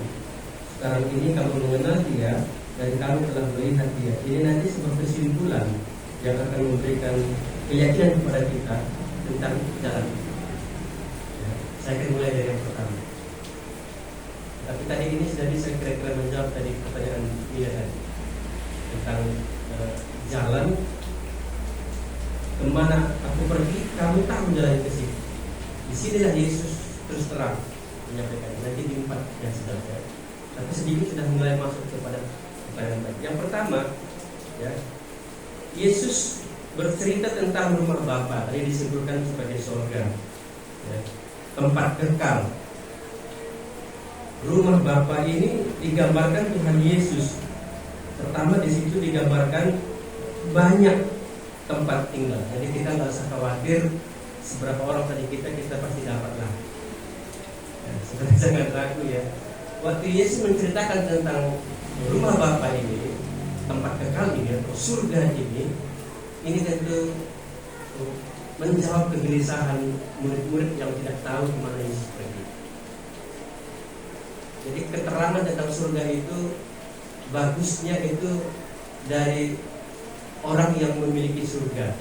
S5: Sekarang ini kamu mengenal dia dan kamu telah melihat dia. Ini nanti sebuah kesimpulan yang akan memberikan keyakinan kepada kita tentang jalan. Ya, saya akan mulai dari yang pertama. Tapi tadi ini sudah saya kira-kira menjawab tadi pertanyaan Mia tadi tentang jalan kemana aku pergi, kamu tahu jalan ke situ. Di sinilah Yesus terus terang menyampaikan. Nanti di 4 yang sudah saya. Tapi sedikit sudah mulai masuk kepada pertanyaan tadi. Yang pertama, ya, Yesus bercerita tentang rumah Bapa. Tadi disebutkan sebagai surga, ya, tempat kekal. Rumah Bapa ini digambarkan Tuhan Yesus. Pertama di situ digambarkan banyak tempat tinggal. Jadi kita nggak usah khawatir seberapa orang tadi kita pasti dapatlah. Ya, sebenarnya jangan ragu ya. Waktu Yesus menceritakan tentang rumah Bapa ini, tempat kekal ini atau surga ini tentu menjawab kegelisahan murid-murid yang tidak tahu kemana Yesus pergi. Jadi keterangan tentang surga itu bagusnya itu dari orang yang memiliki surga,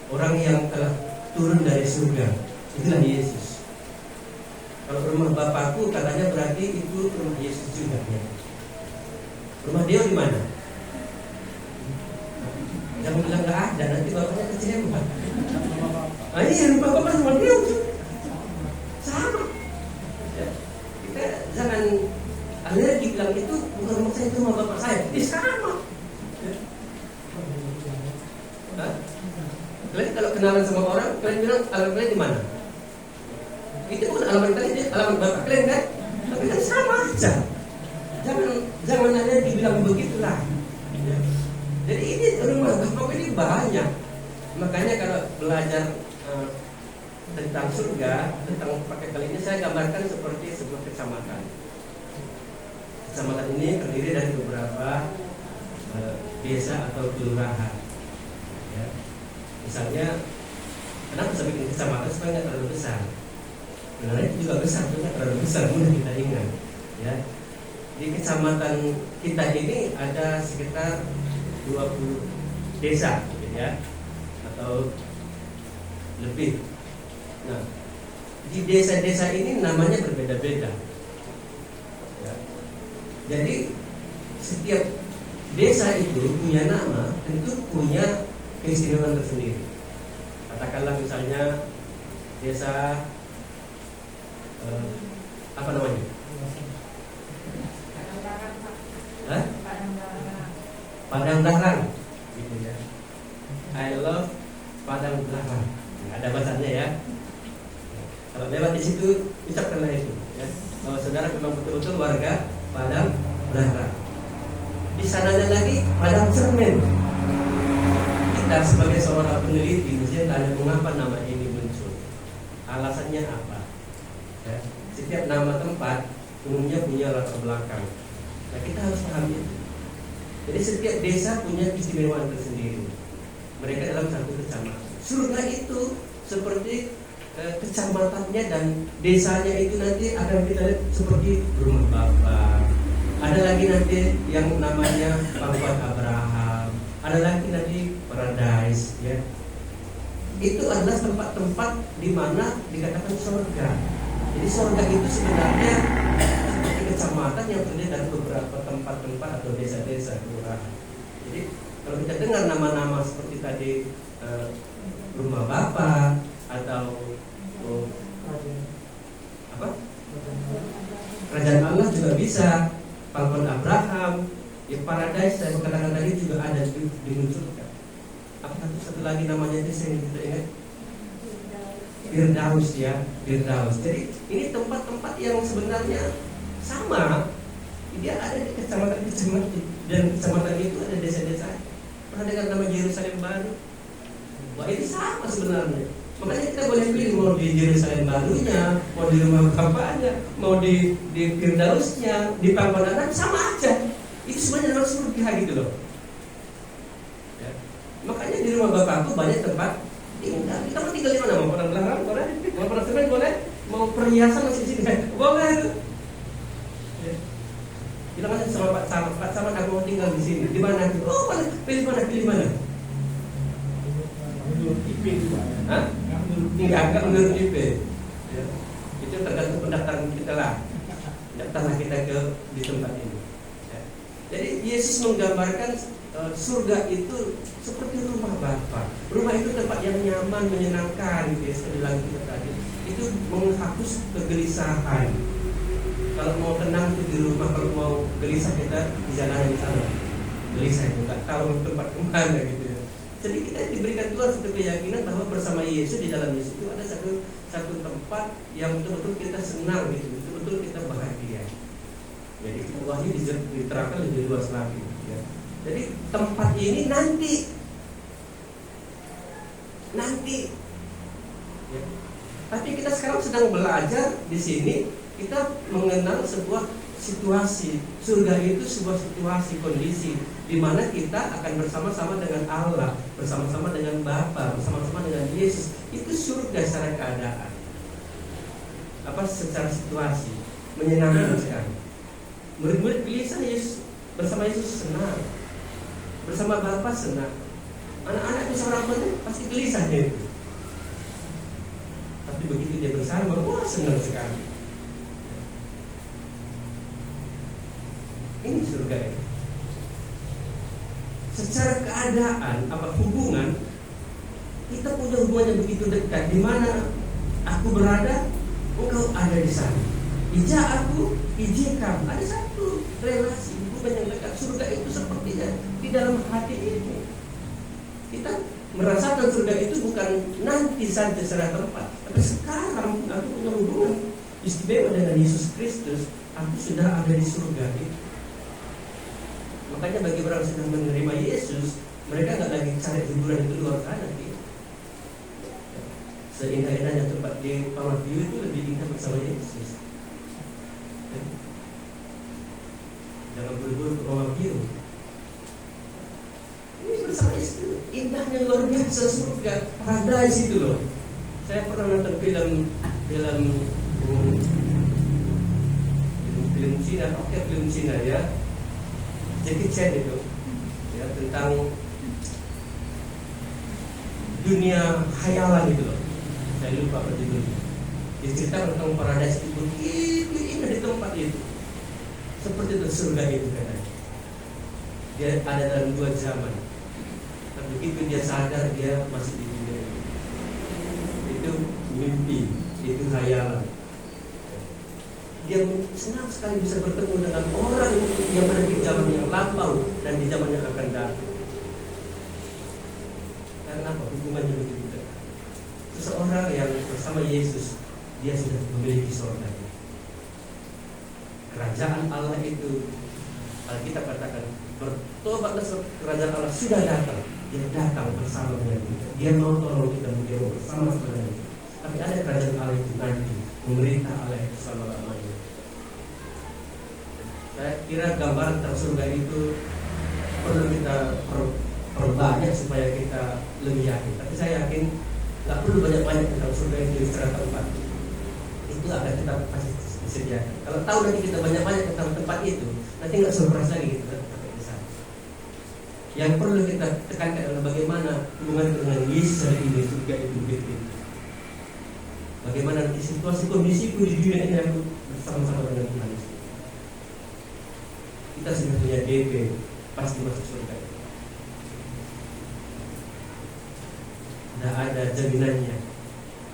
S5: orang yang telah turun dari surga. Itulah Yesus. Kalau rumah Bapakku katanya berarti itu rumah Yesus juga ya. Rumah dia di mana? Jangan bilang nggak ada, nanti bapaknya kecewa. Ah iya, rumah Bapak sama dia sama. Ya. Kita jangan alergi bilang itu bukan rumah saya, itu rumah Bapak saya. Ini sama. Ya. Kalian kalau kenalan sama orang, kalian bilang alamat kalian di mana? Itu bukan alamat kalian, alamat Bapak kalian kan? Tapi kan sama aja. Jangan ada dibilang begitulah. Ya. Jadi ini rumah Bapak ini banyak. Makanya kalau belajar tentang surga, tentang pakai kali ini saya gambarkan seperti sebuah kecamatan. Kecamatan ini terdiri dari beberapa desa atau kelurahan. Ya. Misalnya, kenapa saya bikin kecamatan supaya nggak terlalu besar? Sebenarnya itu juga besar, tapi nggak terlalu besar, mudah kita ingat. Ya. Di kecamatan kita ini ada sekitar 20 desa, gitu ya, atau lebih. Nah, di desa-desa ini namanya berbeda-beda. Ya. Jadi setiap desa itu punya nama, tentu punya keistimewaan tersendiri. Katakanlah misalnya desa apa namanya? Hah? Padang Daharang, gitu ya. I love Padang Daharang. Nah, ada bahasanya ya. Kalau lewat di situ ucapkanlah itu, ya. Bahwa saudara memang betul-betul warga Padang Daharang. Di sananya lagi Padang Cermin. Kita sebagai seorang peneliti mesti tanya mengapa nama ini muncul. Alasannya apa? Ya. Setiap nama tempat umumnya punya latar belakang. Nah, kita harus paham itu. Jadi setiap desa punya keistimewaan tersendiri. Mereka dalam satu kecamatan. Surga itu seperti kecamatannya dan desanya itu nanti akan kita lihat seperti rumah Bapa. Ada lagi nanti yang namanya Pangkuan Abraham. Ada lagi nanti Paradise, ya. Itu adalah tempat-tempat di mana dikatakan surga. Jadi surga itu sebenarnya seperti kecamatan yang terdiri dari beberapa tempat-tempat atau desa-desa kelurahan. Jadi kalau kita dengar nama-nama seperti tadi rumah Bapa atau apa? Kerajaan Allah juga bisa. pangkuan Abraham, ya paradise saya katakan tadi juga ada dimunculkan. Apa satu lagi namanya itu saya tidak ingat. Firdaus ya, Firdaus. Jadi ini tempat-tempat yang sebenarnya sama. Dia ada di kecamatan-kecamatan dan kecamatan itu ada desa-desa. Pernah dengar nama Yerusalem Baru? Wah ini sama sebenarnya. Makanya kita boleh pilih mau di Yerusalem Barunya, mau di rumah bapaknya, mau di Firdausnya, di pangkuan anak sama aja. Itu semuanya dalam surga gitu loh. Ya. Makanya di rumah bapakku banyak tempat tinggal. Kita mau tinggal di mana? Mau padang belakang boleh, mau padang semen boleh, mau perhiasan masih di sini boleh. Ya. Kita masih sama Pak Samad aku mau tinggal di sini. Di mana? Oh boleh, pilih mana?
S6: Menurut IP juga.
S5: Hah? Enggak menurut IP. Ya. Itu tergantung pendaftaran kita lah. Daftarlah kita di tempat ini. Ya. Jadi Yesus menggambarkan surga itu seperti rumah Bapa. Rumah itu tempat yang nyaman, menyenangkan, gitu ya. Setelah kita tadi itu menghapus kegelisahan. Kalau mau tenang itu di rumah, kalau mau gelisah kita di jalan di sana. Gelisah itu nggak tahu tempat kemana gitu ya. Jadi kita diberikan Tuhan satu keyakinan bahwa bersama Yesus, di dalam Yesus itu ada satu tempat yang betul-betul kita senang gitu, betul-betul kita bahagia. Jadi wahyu diterangkan lebih luas lagi. Ya. Jadi tempat ini nanti, ya. Tapi kita sekarang sedang belajar di sini, kita mengenal sebuah situasi. Surga itu sebuah situasi, kondisi di mana kita akan bersama-sama dengan Allah, bersama-sama dengan Bapa, bersama-sama dengan Yesus. Itu surga secara keadaan. Secara situasi menyenangkan sekali. Murid-murid gelisah, Yesus bersama Yesus senang, bersama Bapa senang. Anak-anak bisa orang tua pasti gelisah itu. Tapi begitu dia bersama, wah senang sekali. Ini surga ini. Secara keadaan, hubungan, kita punya hubungan yang begitu dekat. Di mana aku berada, engkau ada di sana. Ija aku, ija kamu. Ada satu relasi hubungan yang dekat. Surga itu sepertinya di dalam hati ini. Kita merasakan surga itu bukan nanti saja secara tempat, tapi sekarang aku punya hubungan istimewa dengan Yesus Kristus. Aku sudah ada di surga itu. Makanya bagi orang yang sudah menerima Yesus, mereka nggak lagi cari hiburan di luar sana. Gitu. Seindah-indahnya tempat di Pamar View itu lebih indah bersama Yesus. Jangan buru-buru ke Pamar View. Ini bersama Yesus, indahnya luar biasa surga, paradise itu loh. Saya pernah nonton film Cina, film Cina ya. Jackie Chan itu ya, tentang dunia khayalan itu loh. Saya lupa apa judulnya. Dia cerita tentang paradise itu begitu indah di tempat itu, seperti itu surga itu katanya. Dia ada dalam 2 zaman. Dan begitu dia sadar dia masih di dunia itu mimpi, itu khayalan. Dia senang sekali bisa bertemu dengan orang yang ada di zaman yang lampau dan di zaman yang akan datang. Karena apa? Hubungannya begitu dekat. Seseorang yang bersama Yesus, dia sudah memiliki surga. Kerajaan Allah itu, kalau kita katakan bertobatlah, kerajaan Allah sudah datang. Dia datang bersama dengan kita. Dia mau tolong kita, dia mau bersama-sama dengan kita. Tapi ada kerajaan Allah itu nanti, pemerintah Allah itu selama-lamanya. Saya kira gambaran tentang surga itu perlu kita perbanyak supaya kita lebih yakin. Tapi saya yakin nggak perlu banyak-banyak tentang surga itu secara tempat. Itu akan kita pasti disediakan. Kalau tahu nanti kita banyak-banyak tentang tempat itu, nanti nggak surprise lagi kita sampai di sana. Yang perlu kita tekankan adalah bagaimana hubungan dengan Yesus hari ini, surga itu begitu. Bagaimana nanti situasi kondisiku di dunia ini aku bersama-sama dengan Tuhan Yesus. Kita sudah punya DP, pasti masuk surga. Tidak ada jaminannya.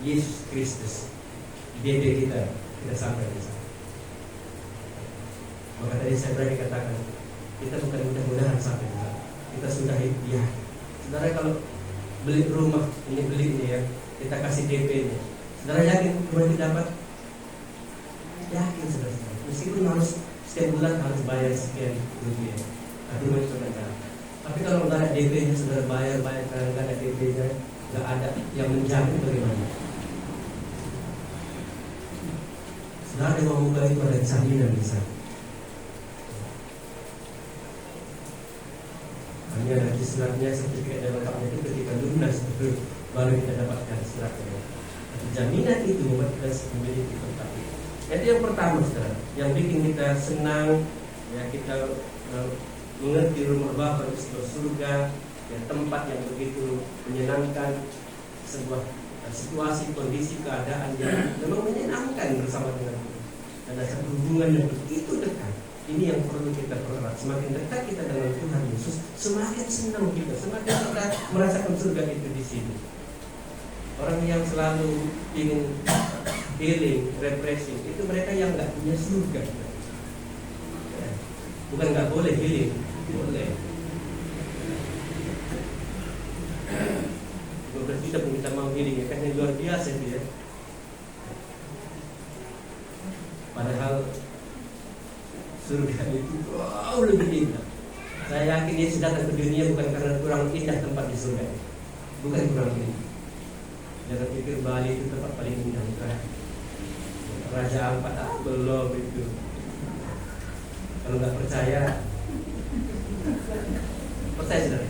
S5: Yesus Kristus, DP kita sampai di sana. Maka tadi saya berani katakan, kita bukan mudah-mudahan sampai kita. Kita sudah ya. Saudara kalau beli rumah, beli ini ya, kita kasih DP-nya. Saudara yakin rumah itu dapat? Yakin saudara. Meskipun harus setiap bulan harus bayar sekian rupiah. Tapi rumah itu saudara. Tapi kalau nggak ada DP-nya, saudara bayar karena nggak ada DP-nya, nggak ada yang menjamin bagaimana? Saudara yang mau bagi pada jaminan misalnya. Hanya nanti suratnya sertifikat dan lengkapnya itu ketika lunas baru kita dapatkan suratnya. Tapi jaminan itu membuat kita memiliki tempat. Itu yang pertama, saudara, yang bikin kita senang, ya kita mengerti rumah Bapa itu sebuah surga, ya, tempat yang begitu menyenangkan, sebuah situasi, kondisi, keadaan yang memang menyenangkan bersama dengan Tuhan. Dan ada satu hubungan yang begitu dekat. Ini yang perlu kita pererat. Semakin dekat kita dengan Tuhan Yesus, semakin senang kita, semakin kita merasakan surga itu di sini. Orang yang selalu ingin healing, refreshing, itu mereka yang nggak punya surga. Bukan nggak boleh healing, boleh. Beberapa kita pun kita mau healing, ya kan yang luar biasa dia. Padahal surga itu wow, lebih indah. Saya yakin Yesus datang ke dunia bukan karena kurang indah tempat di surga, bukan kurang indah. Jangan pikir Bali itu tempat paling indah, bukan. Raja Ampat belum itu. Kalau nggak percaya, percaya saudara.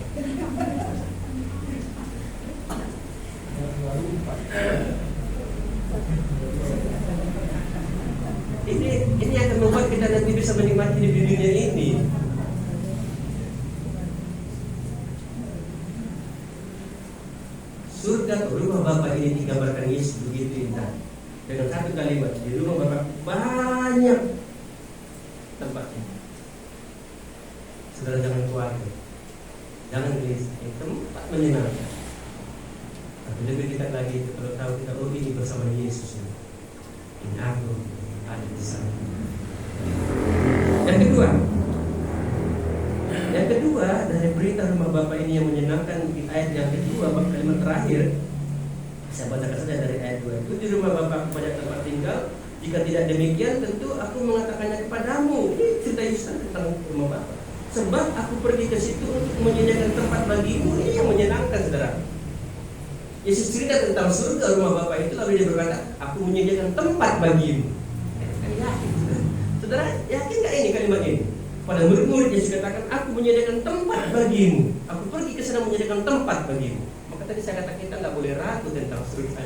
S5: Ini akan membuat kita nanti bisa menikmati di dunia ini. Surga rumah Bapa ini digambarkan Yesus begitu indah. Dengan satu kalimat, di rumah Bapa banyak tempatnya. Saudara jangan khawatir, jangan gelisah. Tempat menyenangkan. Tapi lebih dekat lagi kalau tahu kita ini bersama Yesus. Ini aku ada di sana. Yang kedua dari berita rumah Bapa ini yang menyenangkan, di ayat yang kedua, kalimat terakhir saya bacakan saja dari ayat 2 itu. Di rumah Bapa banyak tempat tinggal, jika tidak demikian tentu aku mengatakannya kepadamu. Ini cerita Yesus tentang rumah Bapa. Sebab aku pergi ke situ untuk menyediakan tempat bagimu. Ini yang menyenangkan, saudara. Yesus cerita tentang surga rumah Bapa itu, lalu dia berkata, aku menyediakan tempat bagimu. Yakin, saudara, yakin gak ini kalimat ini? Pada murid-murid Yesus katakan, aku menyediakan tempat bagimu. Aku pergi ke sana menyediakan tempat bagimu. Maka tadi saya katakan kita nggak boleh ragu tentang surga.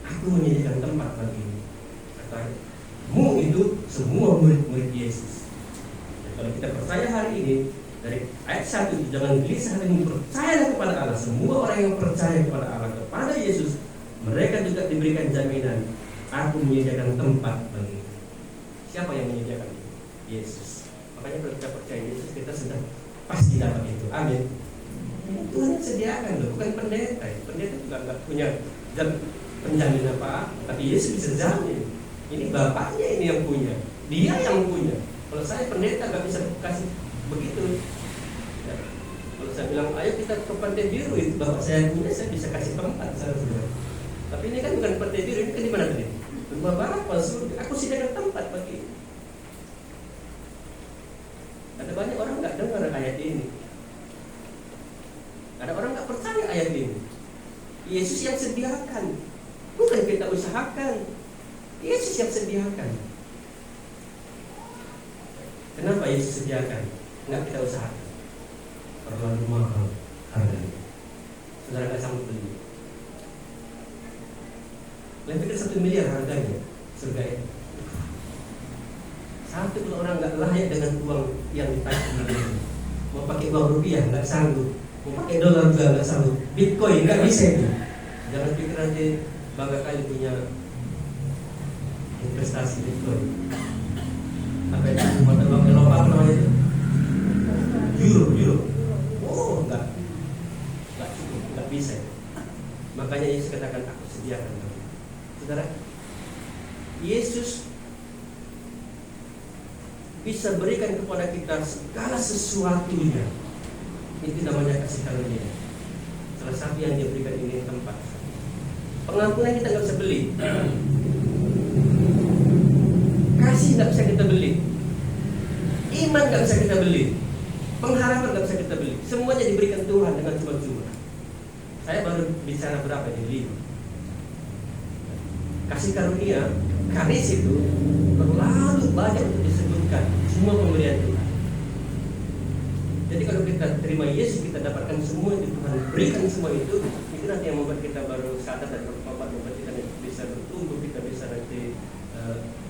S5: Aku menyediakan tempat bagimu. Katamu itu semua murid-murid Yesus. Dan kalau kita percaya hari ini, dari ayat 1, jangan gelisah hatimu, percayalah kepada Allah. Semua orang yang percaya kepada Allah, kepada Yesus, mereka juga diberikan jaminan, aku menyediakan tempat bagimu. Siapa yang menyediakan itu? Yesus. Makanya kalau kita percaya Yesus, kita sudah pasti dapat itu. Amin. Tuhan yang sediakan loh, bukan pendeta. Pendeta juga nggak punya penjamin apa, tapi Yesus bisa jamin. Ini Bapaknya ini yang punya, Dia yang punya. Kalau saya pendeta nggak bisa kasih begitu. Ya. Kalau saya bilang, ayo kita ke Pantai Biru, itu Bapak saya punya, saya bisa kasih tempat saudara. Tapi ini kan bukan Pantai Biru, ini kan di mana tadi? Rumah Bapa, surga. Aku sediakan tempat bagi. Ada banyak orang nggak dengar ayat ini. Ada orang nggak percaya ayat ini. Yesus yang sediakan, bukan kita usahakan. Yesus yang sediakan. Kenapa Yesus sediakan? Nggak kita usahakan. Terlalu mahal harganya. Saudara nggak sanggup beli. Lebih dari 1 miliar harganya surga itu. Sampai kalau orang nggak layak dengan uang yang dipakai, mau pakai uang rupiah nggak sanggup, mau pakai dolar juga nggak sanggup, Bitcoin nggak bisa itu. Jangan pikir nanti bangga kali punya investasi Bitcoin. Apa itu mata uang Eropa apa namanya itu? Euro. Oh nggak cukup, nggak bisa. Makanya Yesus katakan aku sediakan. Saudara, Yesus bisa berikan kepada kita segala sesuatunya. Itu namanya kasih karunia. Salah satu yang dia berikan ini tempat. Pengampunan kita nggak bisa beli. Kasih nggak bisa kita beli. Iman nggak bisa kita beli. Pengharapan nggak bisa kita beli. Semuanya diberikan Tuhan dengan cuma-cuma. Saya baru bicara berapa ini? 5. Kasih karunia, karis itu terlalu banyak untuk disebutkan. Semua pemberian Tuhan. Jadi kalau kita terima Yesus, kita dapatkan semua itu Tuhan berikan semua itu nanti yang membuat kita baru sadar dan bertobat, membuat kita bisa bertumbuh, kita bisa nanti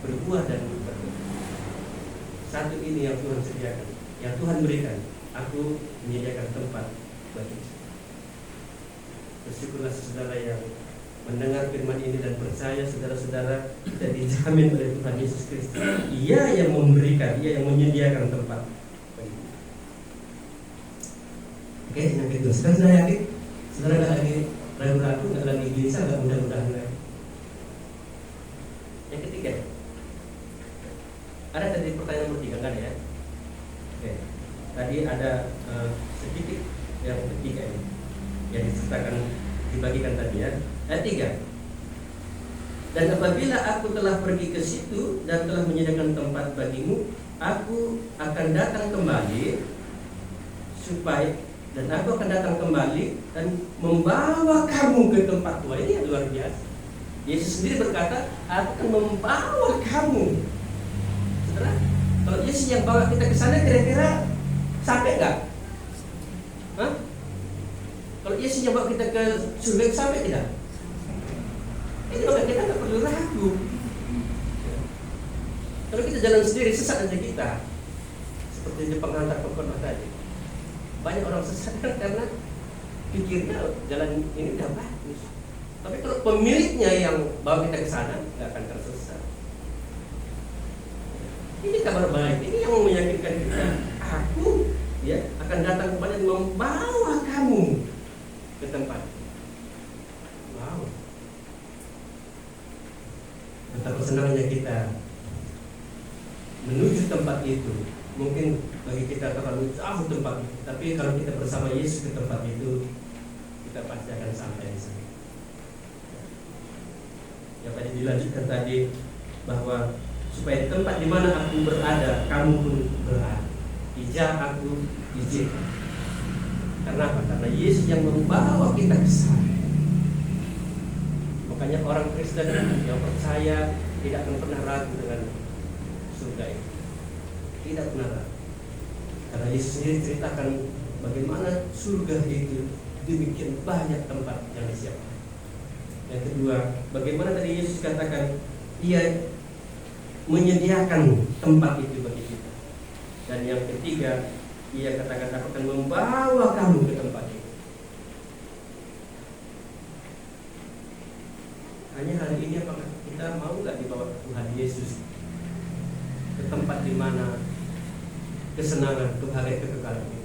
S5: berbuah dan bertumbuh. Satu ini yang Tuhan sediakan, yang Tuhan berikan. Aku menyediakan tempat bagi. Bersyukurlah saudara yang mendengar firman ini dan percaya saudara-saudara kita dijamin oleh Tuhan Yesus Kristus. Ia yang memberikan, Ia yang menyediakan tempat. Oke, yang kedua, saudara yakin? Saudara nggak lagi ragu-ragu, nggak lagi gelisah, nggak mudah-mudahan lagi. Yang ketiga, ada tadi pertanyaan nomor 3 kan ya? Oke, tadi ada sedikit yang ketiga ini yang diceritakan, dibagikan tadi ya. Ayat 3. Dan apabila aku telah pergi ke situ dan telah menyediakan tempat bagimu, aku akan datang kembali dan aku akan datang kembali dan membawa kamu ke tempat tua. Ini yang luar biasa. Yesus sendiri berkata, aku akan membawa kamu. Saudara, kalau Yesus yang bawa kita ke sana, kira-kira sampai nggak? Hah? Kalau Yesus yang bawa kita ke surga, sampai tidak? Ini maka kita nggak perlu ragu. Kalau kita jalan sendiri, sesat aja kita. Seperti di penghantar pengkhotbah tadi. Banyak orang sesat kan karena pikirnya jalan ini udah bagus. Tapi kalau pemiliknya yang bawa kita ke sana, nggak akan tersesat. Ini kabar baik. Ini yang meyakinkan kita. Aku akan datang kepada dan membawa kamu ke tempat. Wow. Betapa senangnya kita menuju tempat itu. Mungkin bagi kita terlalu jauh tempat itu, tapi kalau kita bersama Yesus ke tempat itu, kita pasti akan sampai di sana. Yang tadi dilanjutkan tadi bahwa supaya di tempat di mana aku berada, kamu pun berada. Ija aku izinkan. Karena apa? Karena Yesus yang membawa kita ke sana. Makanya orang Kristen yang percaya tidak akan pernah ragu dengan surga itu. Tidak pernah ragu. Karena Yesus sendiri ceritakan bagaimana surga itu demikian banyak tempat yang disiapkan. Yang kedua, bagaimana tadi Yesus katakan Ia menyediakan tempat itu bagi kita. Dan yang ketiga, Ia katakan aku akan membawa kamu ke tempat itu. Hanya hari ini apakah kita mau nggak dibawa Tuhan Yesus ke tempat di mana kesenangan, kebahagiaan, kekekalan itu?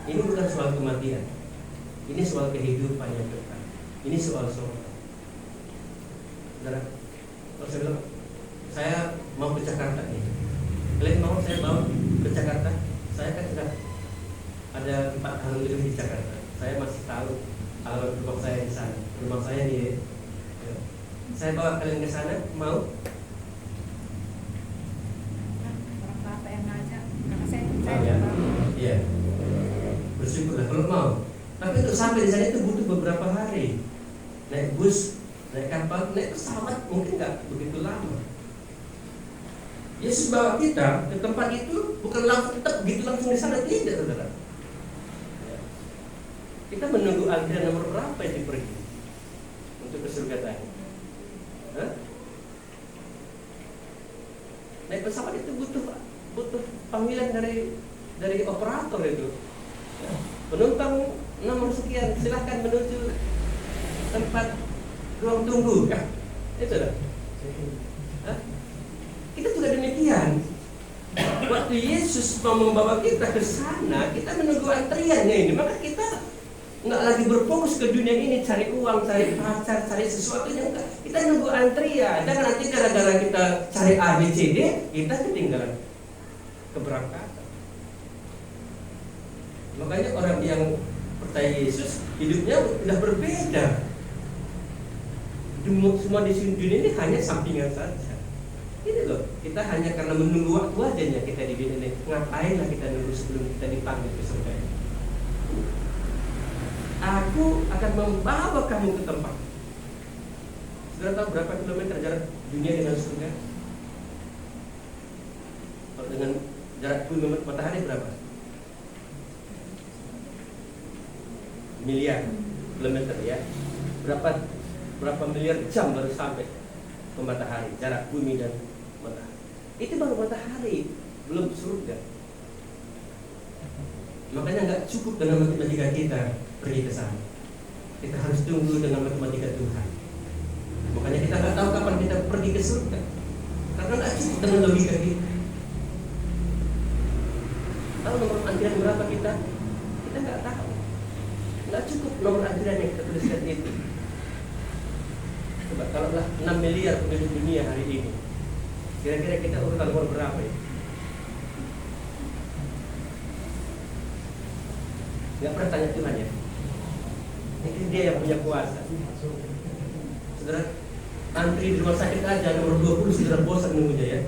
S5: Ini bukan soal kematian, ini soal kehidupan yang kekal. Ini soal surga. Saudara, kalau saya bilang saya mau ke Jakarta nih, kalian mau saya bawa ke Jakarta? Saya kan sudah ada 4 tahun lebih di Jakarta. Saya masih tahu alamat rumah saya di sana. Rumah saya di. Saya bawa kalian ke sana, mau?
S2: Orang Bapak yang ngajak, karena saya
S5: Ya. Iya. Bersyukurlah kalau mau. Tapi untuk sampai di sana itu butuh beberapa hari. Naik bus, naik kapal, naik pesawat mungkin nggak begitu lama. Yesus bawa kita ke tempat itu bukan langsung tetap gitu langsung di sana, tidak, saudara. Kita menunggu antrian nomor berapa yang pergi untuk ke surga tadi. Naik pesawat itu butuh panggilan dari operator itu. Penumpang nomor sekian, silahkan menuju tempat ruang tunggu. Itu dah. Kita juga demikian. Waktu Yesus mau membawa kita ke sana, kita menunggu antriannya ini. Maka kita nggak lagi berfokus ke dunia ini, cari uang, cari pacar, cari sesuatu yang enggak. Kita nunggu antrian. Jangan nanti gara-gara kita cari A, B, C, D, kita ketinggalan keberangkatan. Makanya orang yang percaya Yesus hidupnya sudah berbeda. Semua di dunia ini hanya sampingan saja. Ini loh, kita hanya karena menunggu waktu aja kita di dunia ini. Ngapainlah kita nunggu sebelum kita dipanggil ke surga ini? Aku akan membawa kamu ke tempat. Saudara tahu berapa kilometer jarak dunia dengan surga? Kalau dengan jarak bumi matahari berapa? Miliar kilometer ya. Berapa miliar jam baru sampai ke matahari, jarak bumi dan matahari. Itu baru matahari, belum surga. Makanya nggak cukup dengan matematika kita pergi ke sana. Kita harus tunggu dengan matematika Tuhan. Makanya kita nggak tahu kapan kita pergi ke surga, karena nggak cukup dengan logika kita. Tahu nomor antrian berapa kita? Kita nggak tahu. Nggak cukup nomor antrian yang kita tuliskan itu. Coba kalau 6 miliar penduduk dunia hari ini, kira-kira kita urutan nomor berapa ya? Nggak pernah tanya Tuhan ya. Ini dia yang punya kuasa. Saudara, antri di rumah sakit aja nomor 20 saudara bosan nunggunya ya.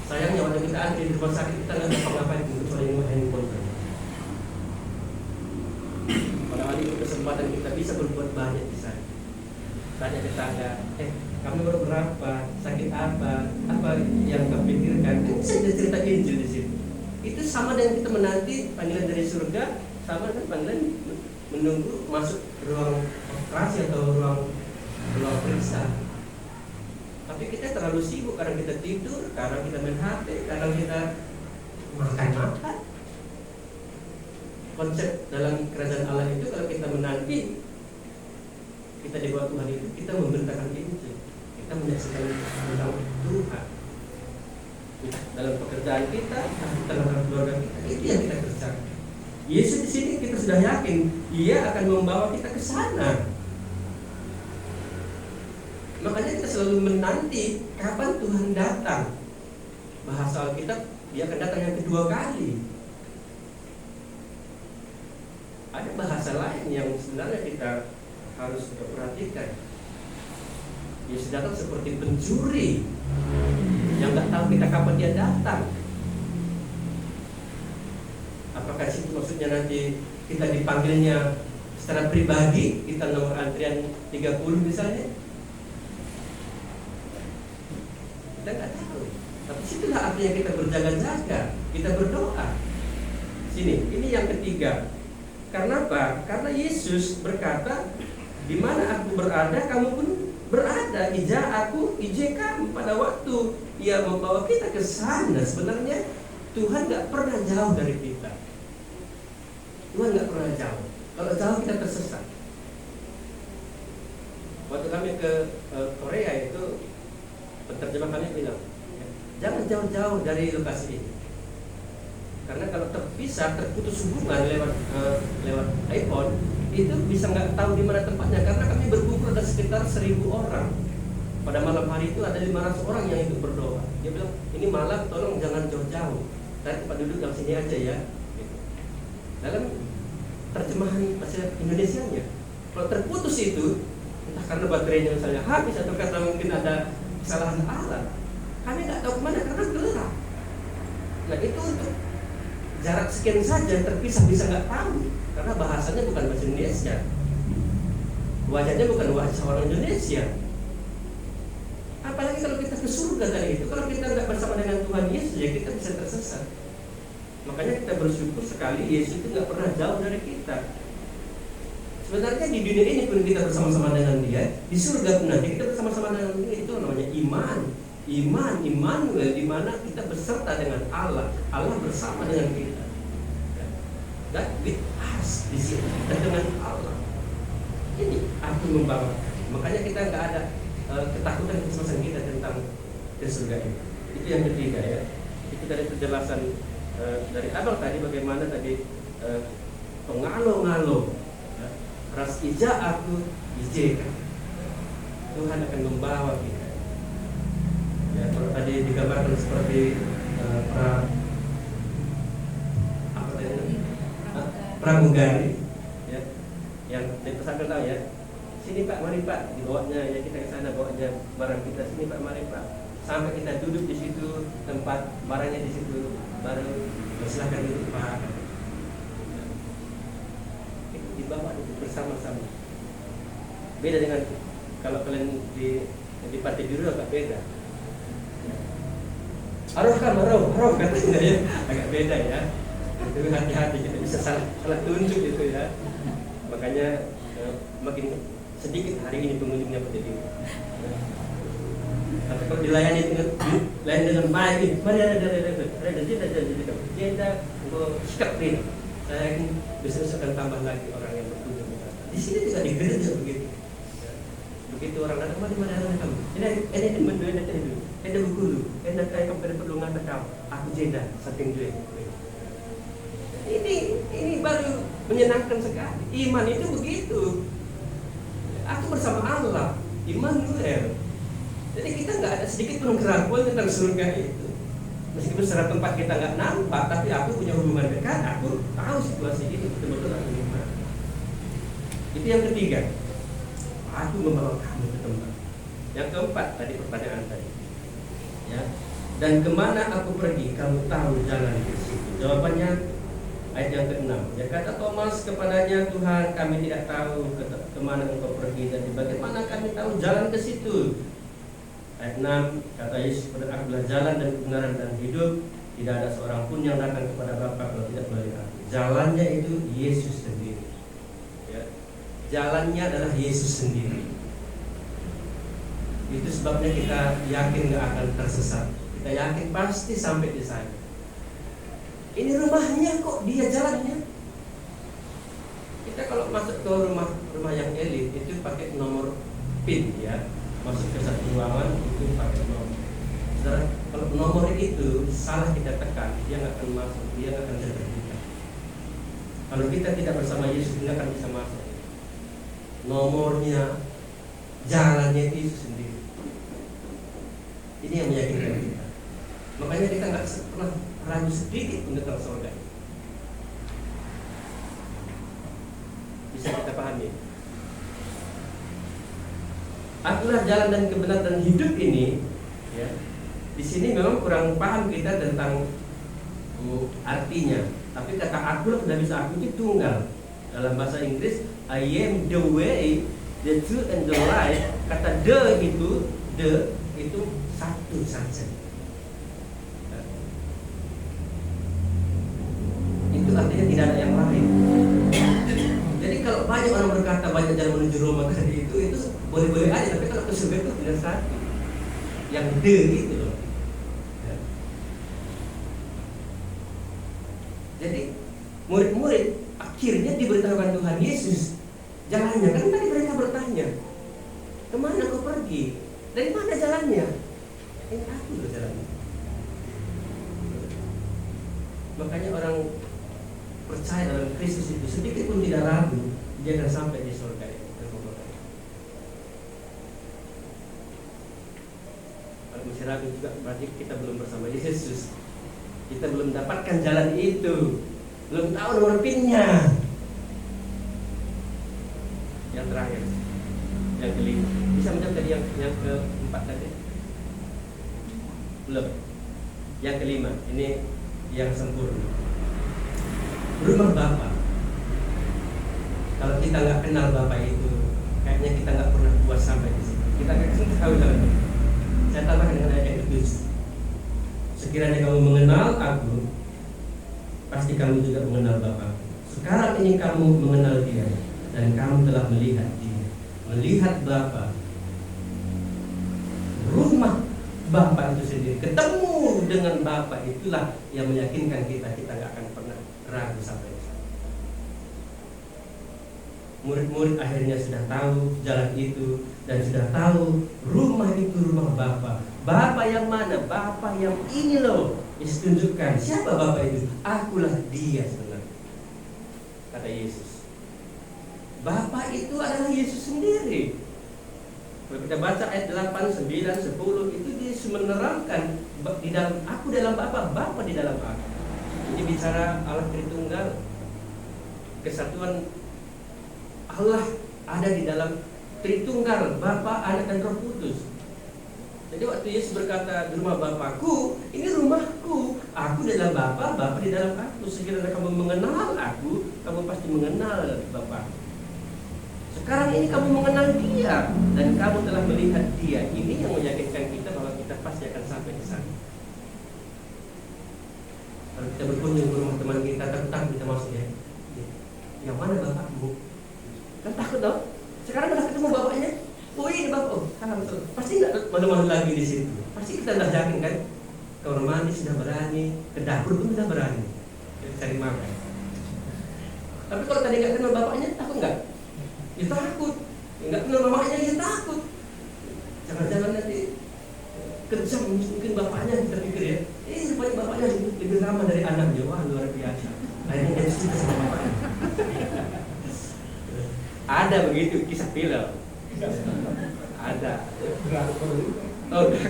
S5: Sayangnya waktu kita antri di rumah sakit kita nggak bisa ngapain kecuali nunggu handphone. Padahal itu kesempatan kita bisa berbuat banyak di sana. Tanya tetangga, kamu baru berapa, sakit apa yang kamu pikirkan? Kan bisa cerita Injil di situ. Itu sama dengan kita menanti panggilan dari surga, sama dengan panggilan menunggu masuk ruang operasi atau ruang periksa. Tapi kita terlalu sibuk, kadang kita tidur, kadang kita main HP, kadang kita makan. Konsep dalam kerajaan Allah itu kalau kita menanti, kita di bawah Tuhan itu, kita memberitakan Injil, kita menyaksikan tentang Tuhan. Dalam pekerjaan kita, dalam keluarga kita, itu yang kita kerjakan. Yesus di sini kita sudah yakin, Dia akan membawa kita ke sana. Makanya kita selalu menanti kapan Tuhan datang. Bahasa Alkitab, Dia akan datang yang kedua kali. Ada bahasa lain yang sebenarnya kita harus perhatikan. Yesus datang seperti pencuri yang nggak tahu kita kapan dia datang. Apakah itu maksudnya nanti kita dipanggilnya secara pribadi, kita nomor antrian 30 misalnya? Kita nggak tahu. Tapi situlah artinya kita berjaga-jaga, kita berdoa. Sini, ini yang ketiga. Karena apa? Karena Yesus berkata, di mana aku berada, kamu pun berada. Ija aku, ije kamu. Pada waktu Ia membawa kita ke sana, sebenarnya Tuhan nggak pernah jauh dari kita. Tuhan nggak pernah jauh. Kalau jauh kita tersesat. Waktu kami ke Korea itu, penerjemah kami bilang, jangan jauh-jauh dari lokasi ini. Karena kalau terpisah, terputus hubungan lewat iPhone, itu bisa nggak tahu di mana tempatnya. Karena kami berkumpul ada sekitar 1000 orang. Pada malam hari itu ada 500 orang yang ikut berdoa. Dia bilang, ini malam tolong jangan jauh-jauh, tarik tempat duduk yang sini aja ya. Gitu. Dalam terjemahan bahasa Indonesianya, kalau terputus itu, entah karena baterainya misalnya habis atau karena mungkin ada kesalahan alat, kami nggak tahu kemana karena gelap. Nah itu untuk jarak sekian saja terpisah bisa nggak tahu, karena bahasanya bukan bahasa Indonesia, wajahnya bukan wajah orang Indonesia. Apalagi kalau kita ke surga tadi itu, kalau kita nggak bersama dengan Tuhan Yesus, ya kita bisa tersesat. Makanya kita bersyukur sekali Yesus itu nggak pernah jauh dari kita. Sebenarnya di dunia ini pun kita bersama-sama dengan Dia, di surga pun nanti kita bersama-sama dengan Dia. Itu namanya iman, Immanuel, di mana kita beserta dengan Allah, Allah bersama dengan kita. God with us, di sini kita dengan Allah. Ini aku membawa. Makanya kita nggak ada ketakutan kecemasan kita tentang ke surga ini. Itu yang ketiga ya. Itu dari penjelasan dari abang tadi, bagaimana tadi pengalo-ngalo ya, ras ija aku ijeka, Tuhan akan membawa kita ya. Kalau tadi digambarkan seperti para pramugari, ya, yang dari pesantren tahu ya. Sini Pak, mari Pak, dibawanya ya kita ke sana, bawanya barang kita sini Pak, mari Pak. Sampai kita duduk di situ, tempat barangnya di situ, baru silahkan duduk Pak. Itu dibawa bersama-sama. Beda dengan kalau kalian di partai biru agak beda. Harof katanya ya, agak beda ya. Itu hati-hati kita bisa salah tunjuk itu ya. Makanya makin sedikit hari ini pengunjungnya menjadi. Tapi kalau dilayani dengan baik, mari ada jeda, sikap ini. Saya yakin bisnis akan tambah lagi orang yang berkunjung. Di sini juga di gereja begitu. Begitu orang datang, mari ada kamu. Ini menduet itu. Ada buku lu. Ada kayak kamu perlu ngata kau. Aku jeda, saking duit. Ini baru menyenangkan sekali. Iman itu begitu. Aku bersama Allah, Immanuel. Jadi kita nggak ada sedikit pun keraguan tentang surga itu. Meskipun secara tempat kita nggak nampak, tapi aku punya hubungan dekat. Aku tahu situasi ini betul-betul aku nikmat. Itu yang ketiga. Aku membawa kamu ke tempat. Yang keempat tadi pertanyaan tadi. Ya. Dan kemana aku pergi, kamu tahu jalan ke situ. Jawabannya ayat yang ke-6. Ya, kata Thomas kepadanya, Tuhan, kami tidak tahu kemana engkau pergi dan bagaimana kami tahu jalan ke situ. Ayat 6, kata Yesus, akulah jalan dan kebenaran dan hidup. Tidak ada seorang pun yang datang kepada Bapa kalau tidak melalui aku. Jalannya itu Yesus sendiri. Ya. Jalannya adalah Yesus sendiri. Itu sebabnya kita yakin gak akan tersesat. Kita yakin pasti sampai di sana. Ini rumahnya kok dia jalannya. Kita kalau masuk ke rumah yang elit itu pakai nomor PIN ya. Masuk ke satu ruangan itu pakai nomor. Saudara, kalau nomor itu salah kita tekan, dia nggak akan masuk, dia nggak akan bisa terbuka. Kalau kita tidak bersama Yesus, tidak akan bisa masuk. Nomornya, jalannya itu Yesus sendiri. Ini yang meyakinkan kita. Makanya kita nggak pernah ragu sedikit tentang surga. Bisa kita pahami. Akulah jalan dan kebenaran dan hidup ini, ya. Di sini memang kurang paham kita tentang artinya. Tapi kata akulah sudah bisa, aku itu tunggal. Dalam bahasa Inggris, I am the way, the truth and the life. Kata the itu satu saja. Itu artinya tidak ada yang lain. Jadi kalau banyak orang berkata banyak jalan menuju Roma tadi itu boleh-boleh aja, tapi kalau ke surga itu benar satu. Yang gitu loh. Ya. Jadi murid-murid akhirnya diberitahukan Tuhan Yesus jalannya. Kan tadi mereka bertanya, kemana kau pergi? Dari mana jalannya? Ini aku loh jalannya. Makanya orang percaya dalam Kristus itu sedikit pun tidak ragu dia akan sampai di surga itu. Kalau masih ragu juga berarti kita belum bersama Yesus. Kita belum dapatkan jalan itu, belum tahu nomor PIN-nya. Yang terakhir, yang kelima. Bisa menjawab tadi yang keempat tadi? Belum. Yang kelima, ini yang sempurna. Rumah Bapa. Kalau kita nggak kenal Bapa itu, kayaknya kita nggak pernah puas sampai di sini. Kita nggak tahu jalan. Saya tambahkan dengan ayat yang ke-7. Sekiranya kamu mengenal Aku, pasti kamu juga mengenal Bapa. Sekarang ini kamu mengenal Dia dan kamu telah melihat Dia, melihat Bapa. Rumah Bapa itu sendiri, ketemu dengan Bapa itulah yang meyakinkan kita nggak akan pernah ragu sampai di sana. Murid-murid akhirnya sudah tahu jalan itu dan sudah tahu rumah itu rumah Bapa. Bapa yang mana? Bapa yang ini loh. Yesus tunjukkan siapa Bapa itu. Akulah Dia sebenarnya, kata Yesus. Bapa itu adalah Yesus sendiri. Kalau kita baca ayat 8, 9, 10 itu Yesus menerangkan di dalam Aku dalam Bapa, Bapa di dalam Aku. Ini bicara Allah Tritunggal. kesatuan Allah ada di dalam Tritunggal, Bapa, Anak, dan Roh Kudus. Jadi waktu Yesus berkata, di rumah Bapakku, ini rumahku. Aku di dalam Bapa, Bapa di dalam aku. Sekiranya kamu mengenal aku, kamu pasti mengenal Bapa. Sekarang ini kamu mengenal Dia, dan kamu telah melihat Dia. Ini yang meyakinkan kita bahwa kita pasti akan sampai di sana. Kalau kita berkunjung ke rumah teman kita, takut kita masuk ya. Yang mana bapakmu? Kan takut dong. Sekarang udah ketemu bapaknya. Oh ini bapak, oh salah betul. Pasti nggak malu-malu lagi di situ. Pasti kita udah yakin kan. Kamar mandi sudah berani, ke dapur pun sudah berani. Cari makan. Tapi kalau tadi nggak kenal bapaknya, takut nggak? Ya takut. Nggak kenal mamanya, ya takut. Jangan-jangan nanti kejam mungkin bapaknya, kita pikir ya. Supaya bapaknya lebih ramah dari anaknya. Wah luar biasa. Akhirnya dia cinta sama bapaknya. Ada begitu kisah film. Ada. Oh, ya.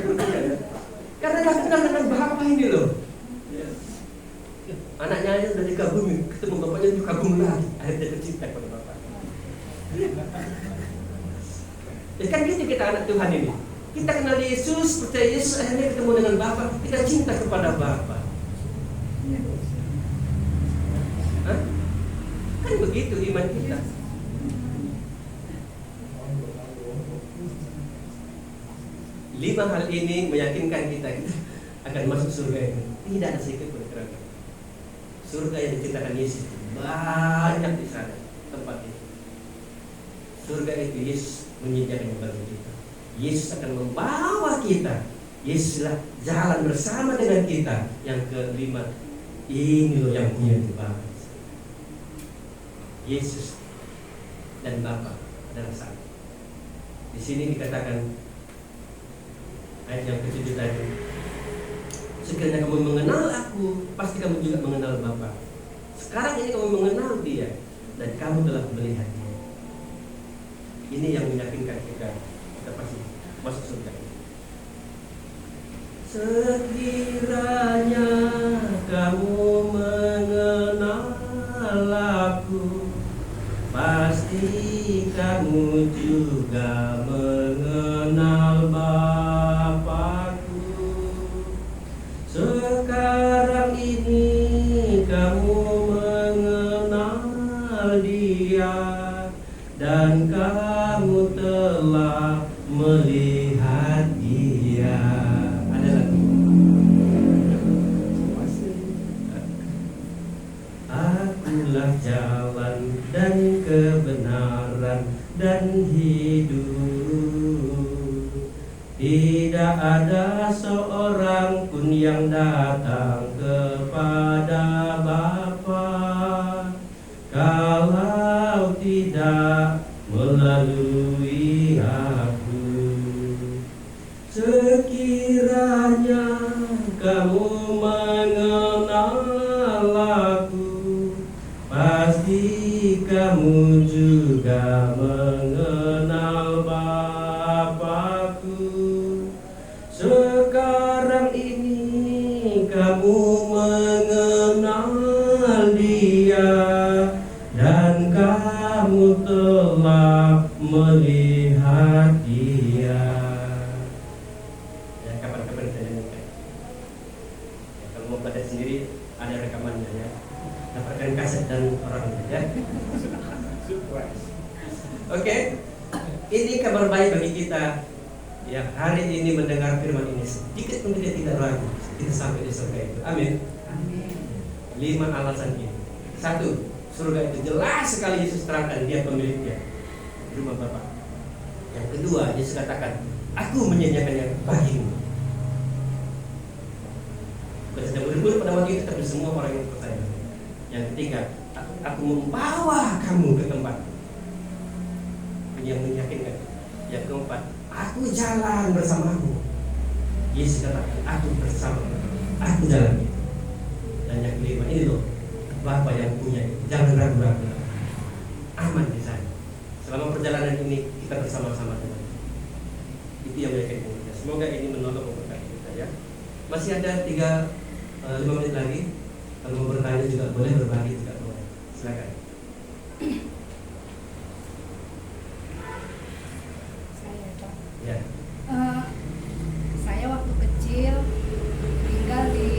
S5: Karena gak kenal dengan bapak ini loh. Anaknya aja udah dikagumi, ketemu bapaknya juga kagum lagi. Akhirnya dia cinta kepada bapaknya. Ya kan gitu kita anak Tuhan ini. Kita kenal Yesus, percaya Yesus, akhirnya ketemu dengan Bapa, kita cinta kepada Bapa. Hah? Kan begitu iman kita. Lima hal ini meyakinkan kita akan masuk surga ini. Tidak ada sedikit pun keraguan. Surga yang diceritakan Yesus banyak di sana tempat itu. Surga itu Yesus menyediakan bagi kita. Yesus akan membawa kita. Yesuslah jalan bersama dengan kita. Yang kelima, ini loh yang punya Bapa. Yesus dan Bapa adalah satu. Di sini dikatakan ayat yang ke-7 tadi. Sekiranya kamu mengenal aku, pasti kamu juga mengenal Bapa. Sekarang ini kamu mengenal Dia dan kamu telah melihat Dia. Ini yang meyakinkan kita pasti masuk surga. Sekiranya kamu mengenal aku, pasti kamu juga mengenal Bapakku. Sekarang ini kamu mengenal Dia dan kamu telah melihat Dia. Ada lagi. Akulah jalan dan kebenaran dan hidup. Tidak ada seorang pun yang datang kepada Bapa kalau tidak melalui aku. Sekiranya kamu mengenal aku, pasti kamu juga mengenal Bapakku. Sekarang ini kamu mengenal Dia dan kamu telah melihat Dia. Ya, kapan-kapan saya nyanyikan. Ya, kalau mau pada sendiri ada rekamannya ya. Dapatkan kaset dan orang ya. Oke. Ini kabar baik bagi kita. Ya, hari ini mendengar firman ini sedikit pun tidak ragu kita sampai di surga itu. Amin.
S1: Amin.
S5: 5 alasan ini. 1, surga itu jelas sekali Yesus terangkan Dia pemiliknya di rumah Bapa. Yang kedua, Yesus katakan, aku menyediakannya bagimu. Bukan sedang berburu pada waktu itu, tapi semua orang yang percaya. Yang ketiga, aku membawa kamu ke tempat yang meyakinkan. Yang keempat, aku jalan bersamamu. Yesus katakan, aku bersama, aku jalan itu. Dan yang kelima, ini loh Bapa yang punya, jangan ragu-ragu, aman di sana. Selama perjalanan ini kita bersama-sama dengan itu yang meyakinkan kita. Semoga ini menolong memberkati kita ya. Masih ada 5 menit lagi. Kalau mau bertanya juga boleh, berbagi juga boleh. Silakan.
S2: Saya, Pak.
S5: Ya.
S2: Saya waktu kecil tinggal di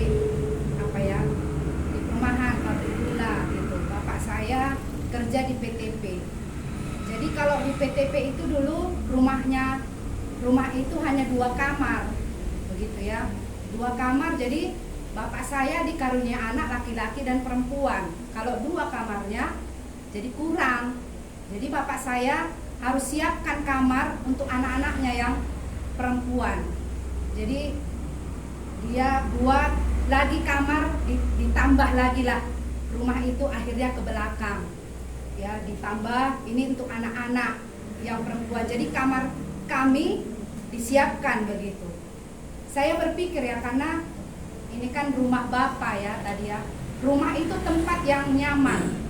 S2: di perumahan pabrik gula gitu. Bapak saya kerja di PTP. Jadi kalau di PTP itu dulu rumah itu hanya 2 kamar, begitu ya, 2 kamar. Jadi bapak saya dikarunia anak laki-laki dan perempuan. Kalau 2 kamarnya jadi kurang. Jadi bapak saya harus siapkan kamar untuk anak-anaknya yang perempuan. Jadi dia buat lagi kamar, ditambah lagi lah rumah itu akhirnya ke belakang. Ya, ditambah ini untuk anak-anak yang perempuan. Jadi kamar kami disiapkan begitu. Saya berpikir ya, karena ini kan rumah Bapak ya tadi ya. Rumah itu tempat yang nyaman.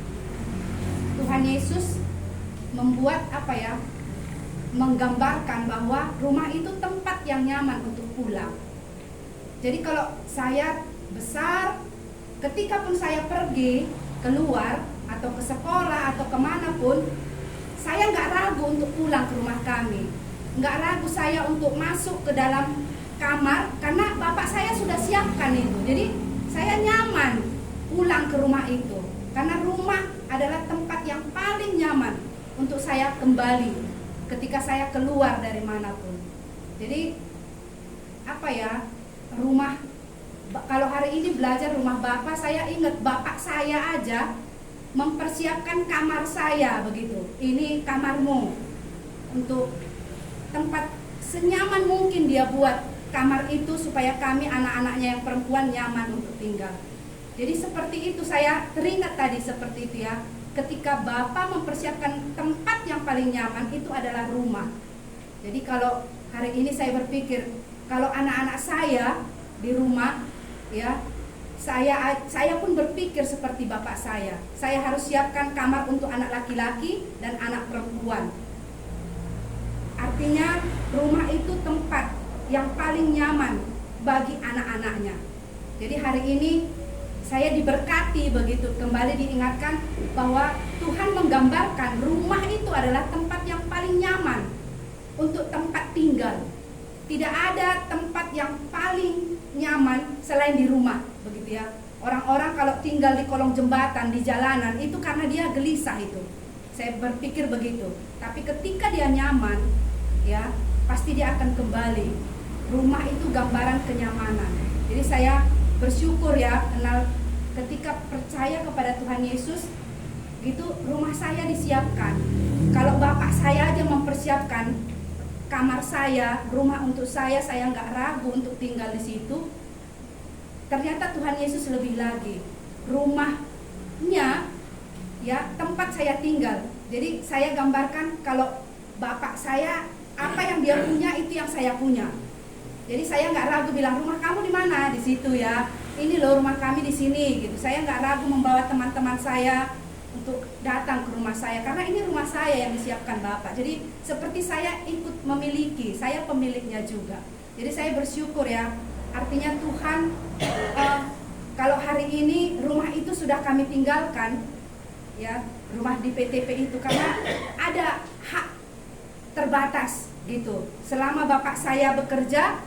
S2: Tuhan Yesus membuat menggambarkan bahwa rumah itu tempat yang nyaman untuk pulang. Jadi kalau saya besar, ketika pun saya pergi keluar atau ke sekolah atau kemanapun, saya nggak ragu untuk pulang ke rumah kami. Nggak ragu saya untuk masuk ke dalam kamar, karena bapak saya sudah siapkan itu. Jadi saya nyaman pulang ke rumah itu, karena rumah adalah tempat yang paling nyaman untuk saya kembali ketika saya keluar dari manapun. Jadi rumah, kalau hari ini belajar rumah bapak, saya ingat bapak saya aja mempersiapkan kamar saya begitu. Ini kamarmu, untuk tempat senyaman mungkin dia buat kamar itu supaya kami anak-anaknya yang perempuan nyaman untuk tinggal. Jadi seperti itu, saya teringat tadi seperti itu ya. Ketika Bapak mempersiapkan tempat yang paling nyaman, itu adalah rumah. Jadi kalau hari ini saya berpikir, kalau anak-anak saya di rumah ya, saya pun berpikir seperti bapak saya. Saya harus siapkan kamar untuk anak laki-laki dan anak perempuan. Artinya rumah itu tempat yang paling nyaman bagi anak-anaknya. Jadi hari ini saya diberkati begitu, kembali diingatkan bahwa Tuhan menggambarkan rumah itu adalah tempat yang paling nyaman untuk tempat tinggal. Tidak ada tempat yang paling nyaman selain di rumah, begitu ya. Orang-orang kalau tinggal di kolong jembatan, di jalanan, itu karena dia gelisah itu. Saya berpikir begitu. Tapi ketika dia nyaman, ya, pasti dia akan kembali. Rumah itu gambaran kenyamanan. Jadi saya bersyukur ya, kenal ketika percaya kepada Tuhan Yesus, gitu rumah saya disiapkan. Kalau bapak saya aja mempersiapkan kamar saya, rumah untuk saya nggak ragu untuk tinggal di situ. Ternyata Tuhan Yesus lebih lagi, rumahnya ya, tempat saya tinggal. Jadi saya gambarkan kalau bapak saya, apa yang dia punya itu yang saya punya. Jadi saya nggak ragu bilang, rumah kamu di mana? Di situ ya. Ini loh rumah kami di sini gitu. Saya nggak ragu membawa teman-teman saya untuk datang ke rumah saya, karena ini rumah saya yang disiapkan Bapak. Jadi seperti saya ikut memiliki, saya pemiliknya juga. Jadi saya bersyukur ya. Artinya Tuhan, kalau hari ini rumah itu sudah kami tinggalkan, ya, rumah di PTP itu, karena ada hak terbatas gitu. Selama bapak saya bekerja,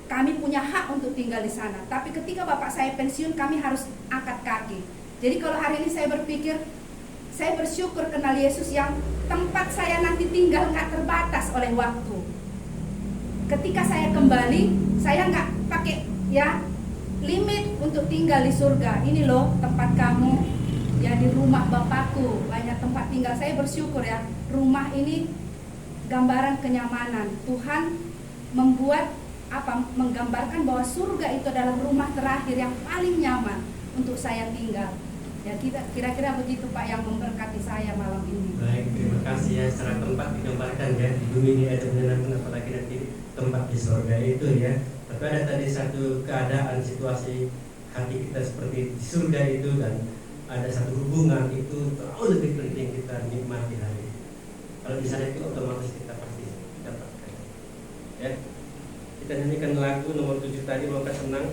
S2: kami punya hak untuk tinggal di sana. Tapi ketika bapak saya pensiun, kami harus angkat kaki. Jadi kalau hari ini saya berpikir, saya bersyukur kenal Yesus yang tempat saya nanti tinggal nggak terbatas oleh waktu. Ketika saya kembali, saya nggak pakai ya limit untuk tinggal di surga. Ini loh tempat kamu ya, di rumah Bapakku banyak tempat tinggal. Saya bersyukur ya, rumah ini gambaran kenyamanan. Tuhan membuat menggambarkan bahwa surga itu adalah rumah terakhir yang paling nyaman untuk saya tinggal. Ya, kira-kira begitu Pak yang memberkati saya malam ini.
S5: Baik, terima kasih ya. Secara tempat digambarkan ya, di bumi ini ada menyenangkan, apalagi nanti tempat di surga itu ya. Tapi ada tadi satu keadaan, situasi hati kita seperti di surga itu, dan ada satu hubungan itu terlalu lebih penting kita nikmati hari ini. Kalau di sana itu otomatis kita pasti dapatkan. Ya, kita nyanyikan lagu nomor 7 tadi, Maukah Senang.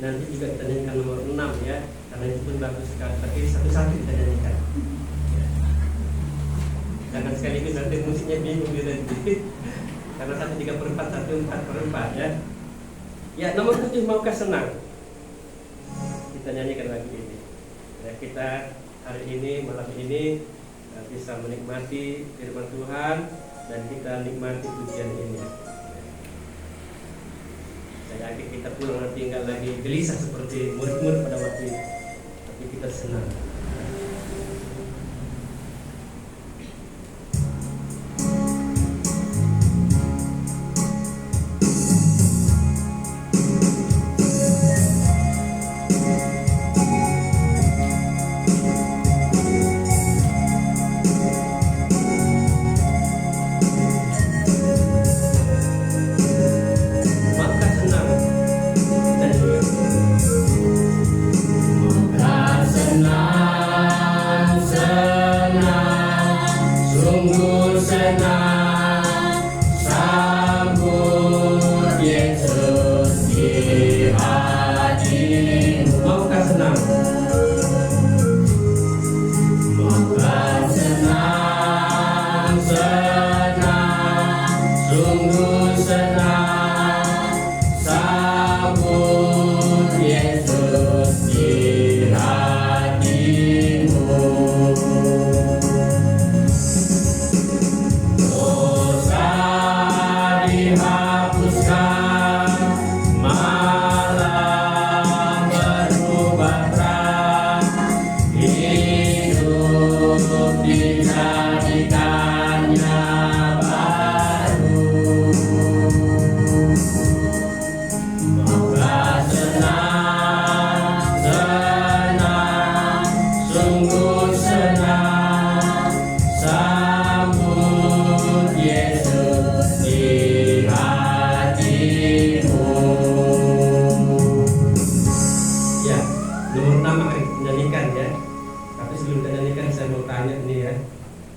S5: Nanti juga kita nyanyikan nomor 6 ya, karena itu pun bagus sekali. Tapi satu-satu kita nyanyikan. Ya. nanti musiknya bingung gitu nanti. Karena 1/3/4, 1/4/4 ya. Ya, nomor 7, maukah senang? Kita nyanyikan lagi ini. Ya, kita hari ini, malam ini bisa menikmati firman Tuhan dan kita nikmati pujian ini. Saya yakin kita pulang nanti nggak lagi gelisah seperti murid-murid pada waktu itu, tapi kita senang.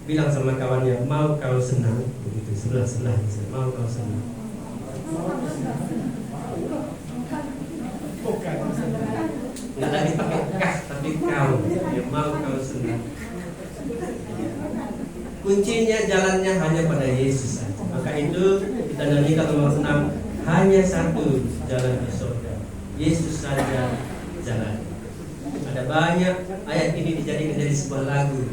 S5: Bilang sama kawannya, mau kau senang, begitu sebelah-sebelah, mau kau senang. Nggak lagi pakai kah, tapi kau, ya mau kau senang. Kuncinya jalannya hanya pada Yesus saja. Maka itu kita nyanyikan nomor 6, hanya satu jalan ke surga, Yesus saja jalan. Ada banyak ayat ini dijadikan jadi sebuah lagu.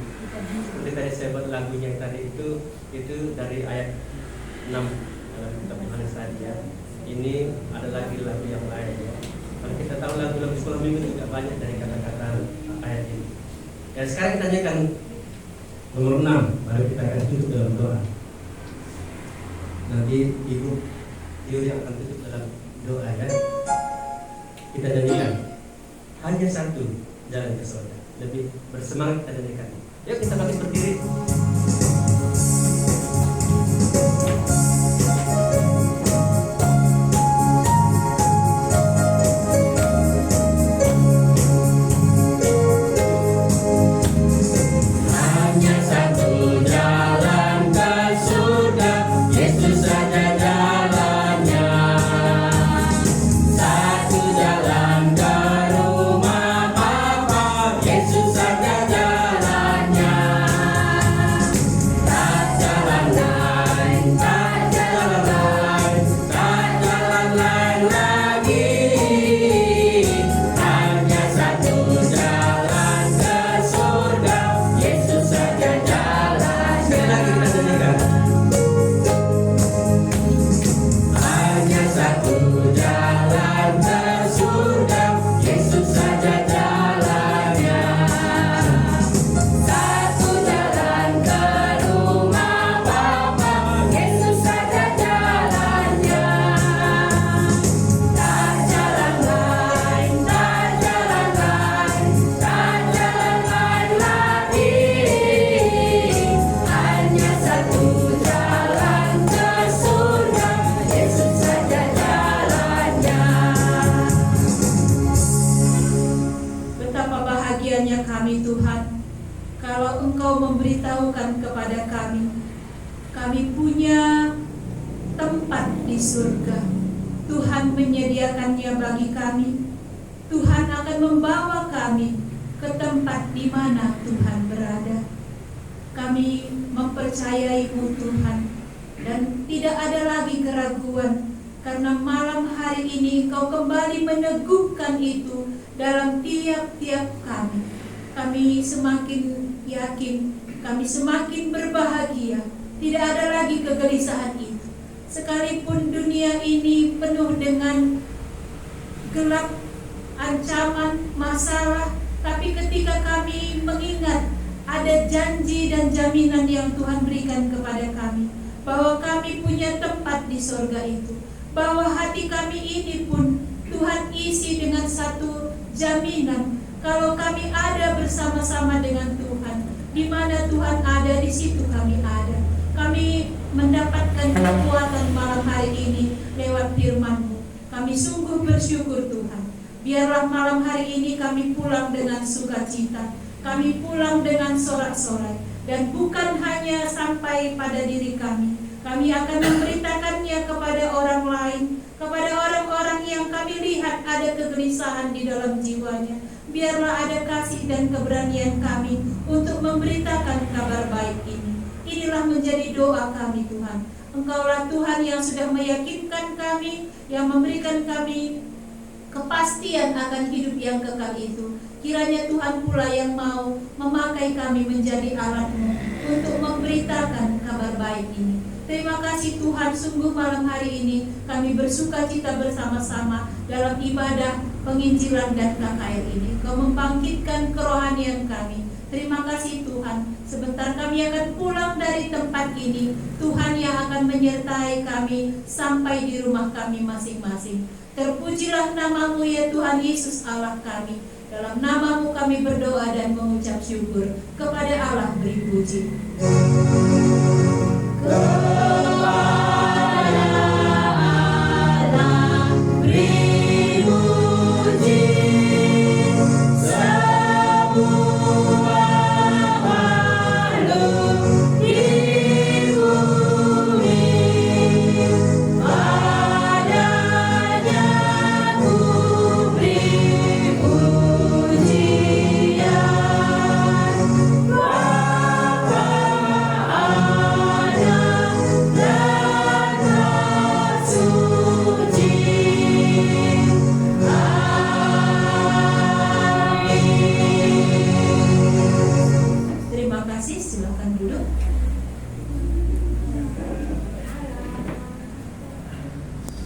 S5: Seperti tadi saya buat lagunya tadi itu dari ayat 6 dalam kitab Yohanes tadi ya. Ini ada lagi lagu yang lain ya. Kalau kita tahu lagu-lagu sekolah minggu juga banyak dari kata-kata ayat ini. Dan sekarang kita nyanyikan nomor 6, baru kita akan tutup dalam doa. Nanti Ibu Tio yang akan tutup dalam doa ya. Kita nyanyikan hanya satu jalan ke surga. Lebih bersemangat kita nyanyikan. Yuk kita bangkit berdiri.
S7: Hanya satu jalan ke surga, Yesus saja jalannya. Satu jalan ke rumah Bapa, Yesus saja jalannya. Tak jalan lain, tak jalan lain, tak jalan lain lagi. Hanya satu jalan ke surga, Yesus saja jalannya.
S5: Sekali lagi kita nyanyikan.
S7: Hanya satu jalan ke surga, Yesus saja jalannya. Satu jalan ke rumah Bapa, Yesus saja jalannya. Tak jalan lain, tak jalan lain, tak jalan lain lagi. Hanya satu jalan ke surga, Yesus saja jalannya.
S2: Betapa bahagianya kami Tuhan, kalau Engkau memberitahukan kepada kami punya tempat di surga. Tuhan menyediakannya bagi kami. Tuhan akan membawa kami ke tempat di mana Tuhan berada. Kami
S8: mempercayai-Mu Tuhan, dan tidak ada lagi keraguan, karena malam hari ini Engkau kembali meneguhkan itu dalam tiap-tiap kami. Kami semakin yakin, kami semakin berbahagia, tidak ada lagi kegelisahan itu. Sekalipun dunia ini penuh dengan gelap, ancaman, masalah, tapi ketika kami mengingat ada janji dan jaminan yang Tuhan berikan kepada kami, bahwa kami punya tempat di sorga itu, bahwa hati kami ini pun Tuhan isi dengan satu jaminan, kalau kami ada bersama-sama dengan Tuhan, di mana Tuhan ada, di situ kami ada. Kami mendapatkan kekuatan malam hari ini lewat firman-Mu. Kami sungguh bersyukur Tuhan. Biarlah malam hari ini kami pulang dengan sukacita, kami pulang dengan sorak-sorai, dan bukan hanya sampai pada diri kami. Kami akan memberitakannya kepada orang lain, kepada orang-orang yang kami lihat ada kegelisahan di dalam jiwanya. Biarlah ada kasih dan keberanian kami untuk memberitakan kabar baik ini. Inilah menjadi doa kami Tuhan. Engkaulah Tuhan yang sudah meyakinkan kami, yang memberikan kami kepastian akan hidup yang kekal itu. Kiranya Tuhan pula yang mau memakai kami menjadi alat-Mu untuk memberitakan kabar baik ini. Terima kasih Tuhan, sungguh malam hari ini kami bersuka cita bersama-sama dalam ibadah penginjilan dan KKR ini. Kau membangkitkan kerohanian kami. Terima kasih Tuhan, sebentar kami akan pulang dari tempat ini. Tuhan yang akan menyertai kami sampai di rumah kami masing-masing. Terpujilah nama-Mu ya Tuhan Yesus Allah kami. Dalam nama-Mu kami berdoa dan mengucap syukur. Kepada Allah beri puji.